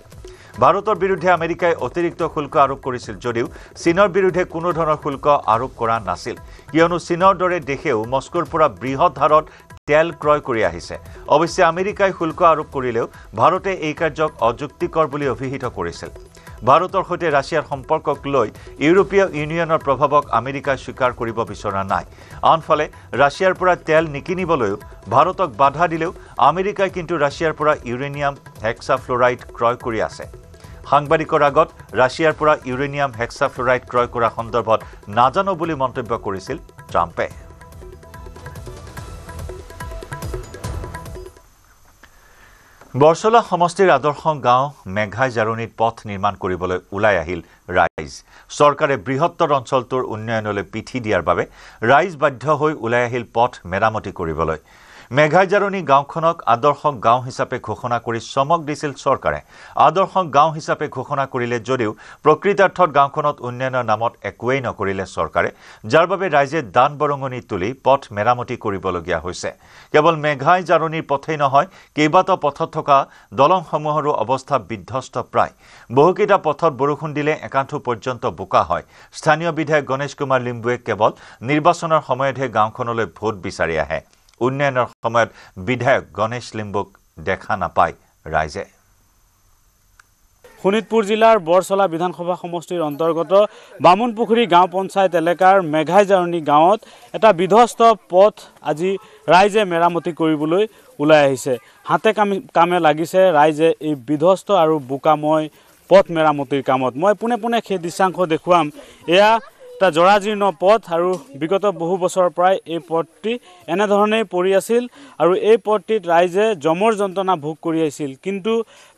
ভাৰতৰ বিৰুদ্ধে আমেৰিকাই অতিৰিক্ত শুল্ক আৰোপ কৰিছিল যদিও চীনৰ বিৰুদ্ধে কোনো ধৰণৰ শুল্ক আৰোপ কৰা নাছিল, কিয়নো চীনৰ দৰে দেশেও মস্কোৰ পৰা বৃহৎ হাৰত তেল ক্ৰয় কৰি আহিছে। অৱশ্যে আমেৰিকাই শুল্ক আৰোপ কৰিলেও ভাৰতে এই কাৰ্যক অযুক্তিকৰ বুলি অভিহিত কৰিছিল। ভাৰতৰ সৈতে ৰাছিয়াৰ সম্পৰ্কক লৈ ইউৰোপীয় ইউনিয়নৰ প্ৰভাৱক আমেৰিকাই স্বীকাৰ কৰিব বিচৰা নাই। আনফালে ৰাছিয়াৰ পৰা তেল নিকিনিবলৈও ভাৰতক বাধা দিলেও আমেৰিকাই কিন্তু ৰাছিয়াৰ পৰা ইউৰেনিয়াম হেক্সাফ্ল'ৰাইড ক্ৰয় কৰি আছে। সাংবাদিকৰ আগত ৰাছিয়াৰ পৰা ইউৰেনিয়াম হেক্সাফ্ল'ৰাইড ক্ৰয় কৰা সন্দৰ্ভত নাজানো বুলি মন্তব্য কৰিছিল ট্ৰাম্পে। বৰছলা সমষ্টিৰ আদৰ্শ গাঁও মেঘাই জাৰণীত পথ নিৰ্মাণ কৰিবলৈ ওলাই আহিল ৰাইজ। চৰকাৰে বৃহত্তৰ অঞ্চলটোৰ উন্নয়নলৈ পিঠি দিয়াৰ বাবে ৰাইজ বাধ্য হৈ ওলাই আহিল পথ মেৰামতি কৰিবলৈ। মেঘাই জাৰণী গাঁওখনক আদৰ্শ গাঁও হিচাপে ঘোষণা কৰি চমক দিছিল চৰকাৰে। আদৰ্শ গাঁও হিচাপে ঘোষণা কৰিলে যদিও প্ৰকৃতাৰ্থত গাঁওখনত উন্নয়নৰ নামত একোৱেই নকৰিলে চৰকাৰে, যাৰ বাবে ৰাইজে দান বৰঙণি তুলি পথ মেৰামতি কৰিবলগীয়া হৈছে। কেৱল মেঘাই জাৰণীৰ পথেই নহয়, কেইবাটাও পথত থকা দলংসমূহৰো অৱস্থা বিধ্বস্ত প্ৰায়। বহুকেইটা পথত বৰষুণ দিলে একাঁঠু পৰ্যন্ত বোকা হয়। স্থানীয় বিধায়ক গণেশ কুমাৰ লিম্বুৱে কেৱল নিৰ্বাচনৰ সময়তহে গাঁওখনলৈ ভোট বিচাৰি আহে। উন্নয়নৰ সময়ত বিধায়ক গণেশ লিম্বুক দেখা নাপায় ৰাইজে। শোণিতপুৰ জিলাৰ বৰছলা বিধানসভা সমষ্টিৰ অন্তৰ্গত বামুণপুখুৰী গাঁও পঞ্চায়ত এলেকাৰ মেঘাই জাৰণী গাঁৱত এটা বিধ্বস্ত পথ আজি ৰাইজে মেৰামতি কৰিবলৈ ওলাই আহিছে। হাতে কামে লাগিছে ৰাইজে এই বিধ্বস্ত আৰু বোকাময় পথ মেৰামতিৰ কামত। মই পোনে পোনে সেই দৃশ্যাংশ দেখুৱাম। এয়া এটা জৰাজীৰ্ণ পথ আৰু বিগত বহু বছৰৰ পৰাই এই পথটি এনেধৰণেই পৰি আছিল আৰু এই পথটিত ৰাইজে জমৰ যন্ত্ৰণা ভোগ কৰি আহিছিল। কিন্তু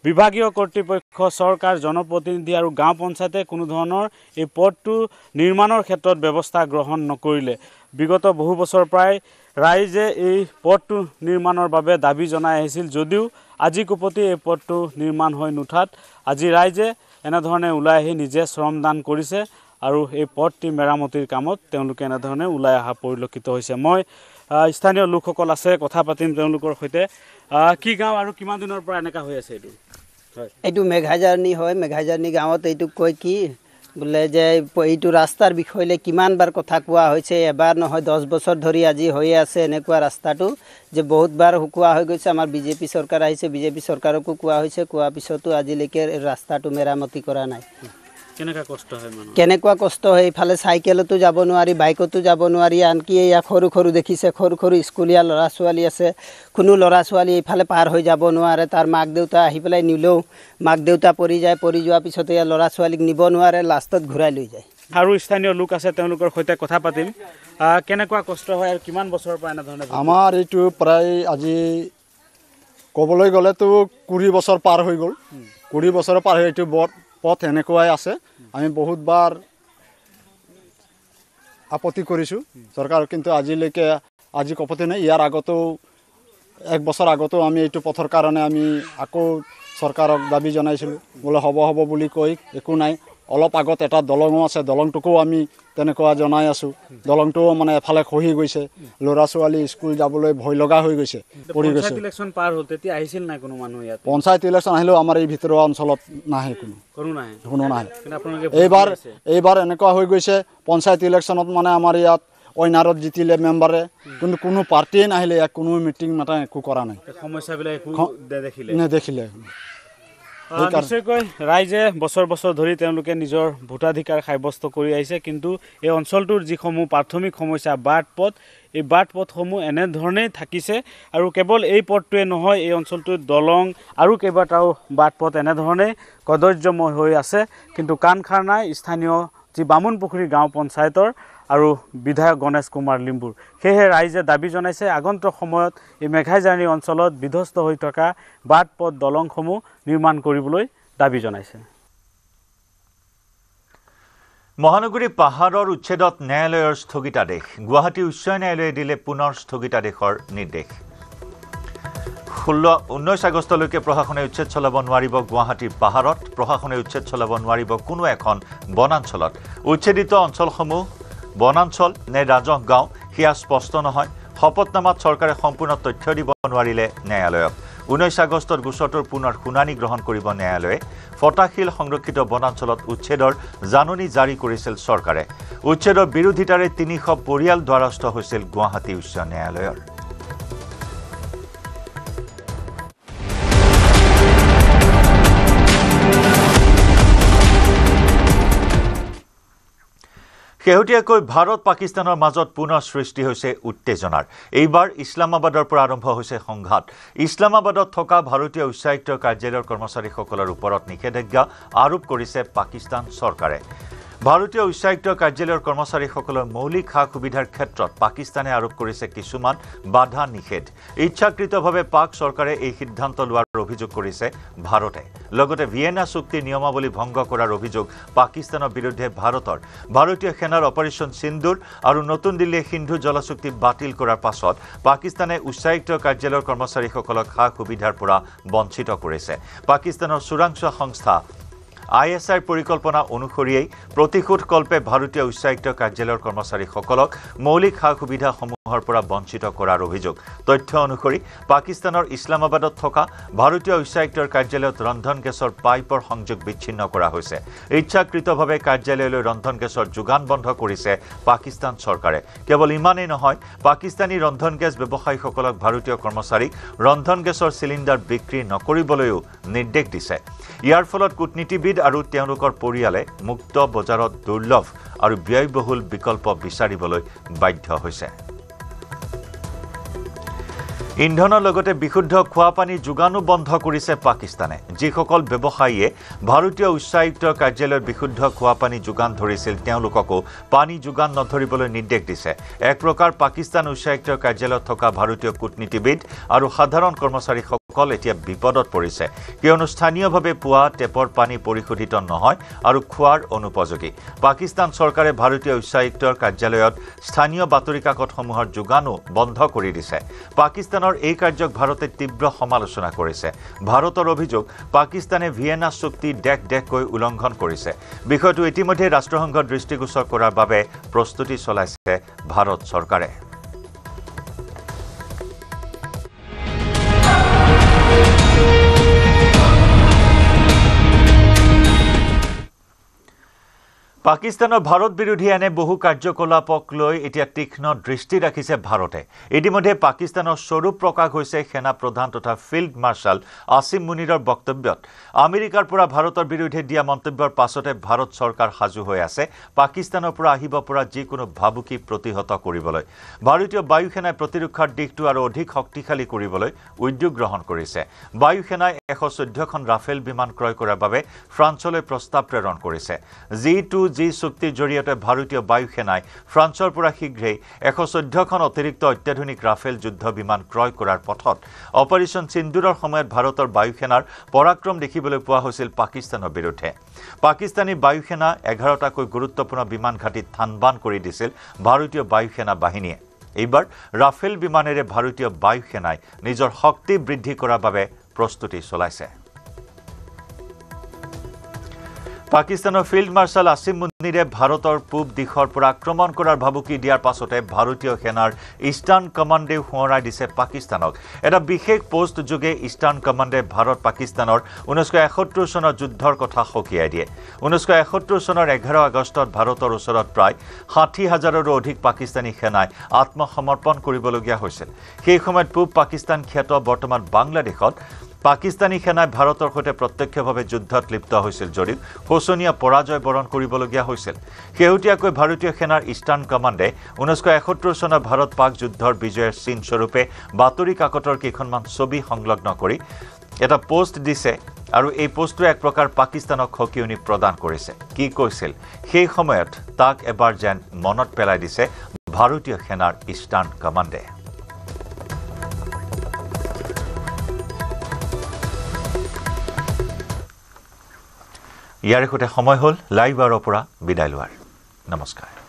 বিভাগীয় কৰ্তৃপক্ষ, চৰকাৰ, জনপ্ৰতিনিধি আৰু গাঁও পঞ্চায়তে কোনো ধৰণৰ এই পথটো নিৰ্মাণৰ ক্ষেত্ৰত ব্যৱস্থা গ্ৰহণ নকৰিলে। বিগত বহু বছৰৰ পৰাই ৰাইজে এই পথটো নিৰ্মাণৰ বাবে দাবী জনাই আহিছিল যদিও আজি কোপতি এই পথটো নিৰ্মাণ হৈ নুঠাত আজি ৰাইজে এনেধৰণে ওলাই আহি নিজে শ্ৰমদান কৰিছে আৰু এই পথটি মেৰামতিৰ কামত তেওঁলোকে এনেধৰণে ওলাই অহা পৰিলক্ষিত হৈছে। মই স্থানীয় লোকসকল আছে, কথা পাতিম তেওঁলোকৰ সৈতে। কি গাঁও আৰু কিমান দিনৰ পৰা এনেকুৱা হৈ আছে এইটো? এইটো মেঘাই জাৰণী হয়। মেঘাই জাৰণী গাঁৱত এইটো কয় কি বোলে যে এইটো ৰাস্তাৰ বিষয়লৈ কিমানবাৰ কথা কোৱা হৈছে, এবাৰ নহয় 10 বছৰ ধৰি আজি হৈয়ে আছে এনেকুৱা ৰাস্তাটো যে বহুতবাৰ কোৱা হৈ গৈছে। আমাৰ বিজেপি চৰকাৰ আহিছে, বিজেপি চৰকাৰকো কোৱা হৈছে, কোৱাৰ পিছতো আজিলৈকে ৰাস্তাটো মেৰামতি কৰা নাই। কেনেকুৱা কষ্ট হয়, ইফালে চাইকেলতো যাব নোৱাৰি, বাইকতো যাব নোৱাৰি, আনকি ইয়াক সৰু সৰু দেখিছে, সৰু সৰু স্কুলীয়া ল'ৰা ছোৱালী আছে, কোনো ল'ৰা ছোৱালী ইফালে পাৰ হৈ যাব নোৱাৰে। তাৰ মাক দেউতা আহি পেলাই নিলেও মাক দেউতা পৰি যায়, পৰি যোৱাৰ পিছতে ল'ৰা ছোৱালীক নিব নোৱাৰে, লাষ্টত ঘূৰাই লৈ যায়। আৰু স্থানীয় লোক আছে, তেওঁলোকৰ সৈতে কথা পাতিম। কেনেকুৱা কষ্ট হয় আৰু কিমান বছৰৰ পৰা এনেধৰণে? আমাৰ এইটো প্ৰায় আজি ক'বলৈ গ'লেতো 20 বছৰ পাৰ হৈ গ'ল। 20 বছৰ পাৰ হৈ এইটো পথ এনেকুৱাই আছে। আমি বহুতবাৰ আপত্তি কৰিছোঁ চৰকাৰক, কিন্তু আজিলৈকে আজি কপতি নাই। ইয়াৰ আগতো 1 বছৰ আগতো আমি এইটো পথৰ কাৰণে আমি আকৌ চৰকাৰক দাবী জনাইছিলোঁ, বোলে হ'ব হ'ব বুলি কৈ একো নাই। অলপ আগত এটা দলঙো আছে, দলংটোকো আমি তেনেকুৱা জনাই আছোঁ। দলংটোও মানে এফালে খহি গৈছে, ল'ৰা ছোৱালী স্কুল যাবলৈ ভয় লগা হৈ গৈছে, পৰি গৈছে। পঞ্চায়ত ইলেকশ্যন পাৰ হ'ল, তেতিয়া আহিছিল নাই কোনো মানুহ ইয়াত? পঞ্চায়ত ইলেকশ্যন আহিলেও আমাৰ এই ভিতৰুৱা অঞ্চলত নাহে, কোনো নাহে। এইবাৰ এনেকুৱা হৈ গৈছে, পঞ্চায়ত ইলেকশ্যনত মানে আমাৰ ইয়াত অইনাৰত জিতিলে মেম্বাৰে, কিন্তু কোনো পাৰ্টিয়ে নাহিলে, ইয়াত কোনো মিটিং মাতা একো কৰা নাই, সমস্যাবিলাক নেদেখিলে। নিশ্চয়কৈ ৰাইজে বছৰ বছৰ ধৰি তেওঁলোকে নিজৰ ভোটাধিকাৰ সাব্যস্ত কৰি আহিছে, কিন্তু এই অঞ্চলটোৰ যিসমূহ প্ৰাথমিক সমস্যা, বাট পথ, এই বাট পথসমূহ এনেধৰণেই থাকিছে আৰু কেৱল এই পথটোৱে নহয় এই অঞ্চলটোত দলং আৰু কেইবাটাও বাট পথ এনেধৰণেই কদৰ্যময় হৈ আছে কিন্তু কাণ খাৰ নাই স্থানীয় যি বামুণপুখুৰী গাঁও পঞ্চায়তৰ আৰু বিধায়ক গণেশ কুমাৰ লিম্বুৰ সেয়েহে ৰাইজে দাবী জনাইছে আগন্তুক সময়ত এই মেঘাইজাৰ্নি অঞ্চলত বিধ্বস্ত হৈ থকা বাট পথ দলংসমূহ নিৰ্মাণ কৰিবলৈ দাবী জনাইছে মহানগৰী পাহাৰৰ উচ্ছেদত ন্যায়ালয়ৰ স্থগিতাদেশ গুৱাহাটী উচ্চ ন্যায়ালয়ে দিলে পুনৰ স্থগিতাদেশৰ নিৰ্দেশ 19 আগষ্টলৈকে প্ৰশাসনে উচ্ছেদ চলাব নোৱাৰিব গুৱাহাটীৰ পাহাৰত প্ৰশাসনে উচ্ছেদ চলাব নোৱাৰিব কোনো এখন বনাঞ্চলত উচ্ছেদিত অঞ্চলসমূহ বনাঞ্চল নে ৰাজহ গাঁও সেয়া স্পষ্ট নহয় শপতনামাত চৰকাৰে সম্পূৰ্ণ তথ্য দিব নোৱাৰিলে ন্যায়ালয়ক 19 আগষ্টত গোচৰটোৰ পুনৰ শুনানি গ্ৰহণ কৰিব ন্যায়ালয়ে ফটাশিল সংৰক্ষিত বনাঞ্চলত উচ্ছেদৰ জাননী জাৰি কৰিছিল চৰকাৰে উচ্ছেদৰ বিৰোধিতাৰে 300 পৰিয়াল দ্বাৰস্থ হৈছিল গুৱাহাটী উচ্চ ন্যায়ালয়ৰ শেহতীয়াকৈ ভাৰত পাকিস্তানৰ মাজত পুনৰ সৃষ্টি হৈছে উত্তেজনাৰ এইবাৰ ইছলামাবাদৰ পৰা আৰম্ভ হৈছে সংঘাত ইছলামাবাদত থকা ভাৰতীয় উচ্চায়ুক্তৰ কাৰ্যালয়ৰ কৰ্মচাৰীসকলৰ ওপৰত নিষেধাজ্ঞা আৰোপ কৰিছে পাকিস্তান চৰকাৰে ভাৰতীয় উচ্চায়ুক্তৰ কাৰ্যালয়ৰ কৰ্মচাৰীসকলৰ মৌলিক সা-সুবিধাৰ ক্ষেত্ৰত পাকিস্তানে আৰোপ কৰিছে কিছুমান বাধা নিষেধ ইচ্ছাকৃতভাৱে পাক চৰকাৰে এই সিদ্ধান্ত লোৱাৰ অভিযোগ কৰিছে ভাৰতে লগতে ভিয়েনা চুক্তিৰ নিয়মাৱলী ভংগ কৰাৰ অভিযোগ পাকিস্তানৰ বিৰুদ্ধে ভাৰতীয় সেনাৰ অপাৰেশ্যন সিন্দুৰ আৰু নতুন দিল্লীয়ে সিন্ধু জল চুক্তি বাতিল কৰাৰ পাছত পাকিস্তানে উচ্চায়ুক্তৰ কাৰ্যালয়ৰ কৰ্মচাৰীসকলক সা-সুবিধাৰ পৰা বঞ্চিত কৰিছে পাকিস্তানৰ চোৰাংচোৱা সংস্থা ISIৰ পৰিকল্পনা অনুসৰিয়েই প্ৰতিশোধকল্পে ভাৰতীয় উচ্চায়ুক্তৰ কাৰ্যালয়ৰ কৰ্মচাৰীসকলক মৌলিক সা-সুবিধাসমূহৰ পৰা বঞ্চিত কৰাৰ অভিযোগ তথ্য অনুসৰি পাকিস্তানৰ ইছলামাবাদত থকা ভাৰতীয় উচ্চায়ুক্তৰ কাৰ্যালয়ত ৰন্ধন গেছৰ পাইপৰ সংযোগ বিচ্ছিন্ন কৰা হৈছে ইচ্ছাকৃতভাৱে কাৰ্যালয়লৈ ৰন্ধন গেছৰ যোগান বন্ধ কৰিছে পাকিস্তান চৰকাৰে কেৱল ইমানেই নহয় পাকিস্তানী ৰন্ধন গেছ ব্যৱসায়ীসকলক ভাৰতীয় কৰ্মচাৰীক ৰন্ধন গেছৰ চিলিণ্ডাৰ বিক্ৰী নকৰিবলৈও নিৰ্দেশ দিছে ইয়াৰ ফলত কূটনীতিবিদ আৰু তেওঁলোকৰ পৰিয়ালে মুক্ত বজাৰত দুৰ্লভ আৰু ব্যয়বহুল বিকল্প বিচাৰিবলৈ বাধ্য হৈছে ইন্ধনৰ লগতে বিশুদ্ধ খোৱা পানী যোগানো বন্ধ কৰিছে পাকিস্তানে যিসকল ব্যৱসায়ীয়ে ভাৰতীয় উচ্চায়ুক্তৰ কাৰ্যালয়ৰ বিশুদ্ধ খোৱা পানী যোগান ধৰিছিল তেওঁলোককো পানী যোগান নধৰিবলৈ নিৰ্দেশ দিছে এক প্ৰকাৰ পাকিস্তান উচ্চায়ুক্তৰ কাৰ্যালয়ত থকা ভাৰতীয় কূটনীতিবিদ আৰু সাধাৰণ কৰ্মচাৰীসকল এতিয়া বিপদত পৰিছে কিয়নো স্থানীয়ভাৱে পোৱা টেপৰ পানী পৰিশোধিত নহয় আৰু খোৱাৰ অনুপযোগী পাকিস্তান চৰকাৰে ভাৰতীয় উচ্চায়ুক্তৰ কাৰ্যালয়ত স্থানীয় বাতৰি কাকতসমূহৰ যোগানো বন্ধ কৰি দিছে পাকিস্তানৰ এই কাৰ্যক ভাৰতে তীব্ৰ সমালোচনা কৰিছে ভাৰতৰ অভিযোগ পাকিস্তানে ভিয়েনা চুক্তি ডেককৈ উলংঘন কৰিছে বিষয়টো ইতিমধ্যে ৰাষ্ট্ৰসংঘৰ দৃষ্টিগোচৰ কৰাৰ বাবে প্ৰস্তুতি চলাইছে ভাৰত চৰকাৰে পাকিস্তানৰ ভাৰত বিৰোধী এনে বহু কাৰ্যকলাপক লৈ এতিয়া তীক্ষ্ণ দৃষ্টি ৰাখিছে ভাৰতে ইতিমধ্যে পাকিস্তানৰ স্বৰূপ প্ৰকাশ হৈছে সেনা প্ৰধান তথা ফিল্ড মাৰ্শাল আসিম মুনিৰৰ বক্তব্যত আমেৰিকাৰ পৰা ভাৰতৰ বিৰুদ্ধে দিয়া মন্তব্যৰ পাছতে ভাৰত চৰকাৰ সাজু হৈ আছে পাকিস্তানৰ পৰা আহিব পৰা যিকোনো ভাবুকি প্ৰতিহত কৰিবলৈ ভাৰতীয় বায়ু সেনাই প্ৰতিৰক্ষাৰ দিশটো আৰু অধিক শক্তিশালী কৰিবলৈ উদ্যোগ গ্ৰহণ কৰিছে বায়ু সেনাই 114খন ৰাফেল বিমান ক্ৰয় কৰাৰ বাবে ফ্ৰান্সলৈ প্ৰস্তাৱ প্ৰেৰণ কৰিছে G2G চুক্তিৰ জৰিয়তে ভাৰতীয় বায়ু সেনাই ফ্ৰান্সৰ পৰা শীঘ্ৰেই 114খন অতিৰিক্ত অত্যাধুনিক ৰাফেল যুদ্ধ বিমান ক্ৰয় কৰাৰ পথত অপাৰেশ্যন সিন্দুৰৰ সময়ত ভাৰতৰ বায়ু সেনাৰ পৰাক্ৰম দেখিবলৈ পোৱা হৈছিল পাকিস্তানৰ বিৰুদ্ধে পাকিস্তানী বায়ু সেনা 11টাকৈ গুৰুত্বপূৰ্ণ বিমান ঘাটিত থানবান কৰি দিছিল ভাৰতীয় বায়ু সেনা বাহিনীয়ে এইবাৰ ৰাফেল বিমানেৰে ভাৰতীয় বায়ু সেনাই নিজৰ শক্তি বৃদ্ধি কৰাৰ বাবে প্ৰস্তুতি চলাইছে পাকিস্তানৰ ফিল্ড মাৰ্শাল আসিম মুনিৰে ভাৰতৰ পূব দিশৰ পৰা আক্ৰমণ কৰাৰ ভাবুকি দিয়াৰ পাছতে ভাৰতীয় সেনাৰ ইষ্টাৰ্ণ কমাণ্ডে সোঁৱৰাই দিছে পাকিস্তানক এটা বিশেষ পোষ্ট যোগে ইষ্টাৰ্ণ কমাণ্ডে ভাৰত পাকিস্তানৰ 1971 চনৰ যুদ্ধৰ কথা সকীয়াই দিয়ে 1971 চনৰ 11 আগষ্টত ভাৰতৰ ওচৰত প্ৰায় 60,000ৰো অধিক পাকিস্তানী সেনাই আত্মসমৰ্পণ কৰিবলগীয়া হৈছিল সেই সময়ত পূব পাকিস্তান খ্যাত বৰ্তমান বাংলাদেশত পাকিস্তানী সেনাই ভাৰতৰ সৈতে প্ৰত্যক্ষভাৱে যুদ্ধত লিপ্ত হৈছিল যদিও শোচনীয় পৰাজয় বৰণ কৰিবলগীয়া হৈছিল শেহতীয়াকৈ ভাৰতীয় সেনাৰ ইষ্টাৰ্ণ কমাণ্ডে 1971 চনৰ ভাৰত পাক যুদ্ধৰ বিজয়ৰ চিন স্বৰূপে বাতৰি কাকতৰ কেইখনমান ছবি সংলগ্ন কৰি এটা পোষ্ট দিছে আৰু এই পোষ্টটোৱে এক প্ৰকাৰ পাকিস্তানক খকিয়নি প্ৰদান কৰিছে কি কৈছিল সেই সময়ত তাক এবাৰ যেন মনত পেলাই দিছে ভাৰতীয় সেনাৰ ইষ্টাৰ্ণ কমাণ্ডে ইয়াৰ সৈতে সময় হ'ল লাইভ আৱাৰৰ পৰা বিদায় লোৱাৰ নমস্কাৰ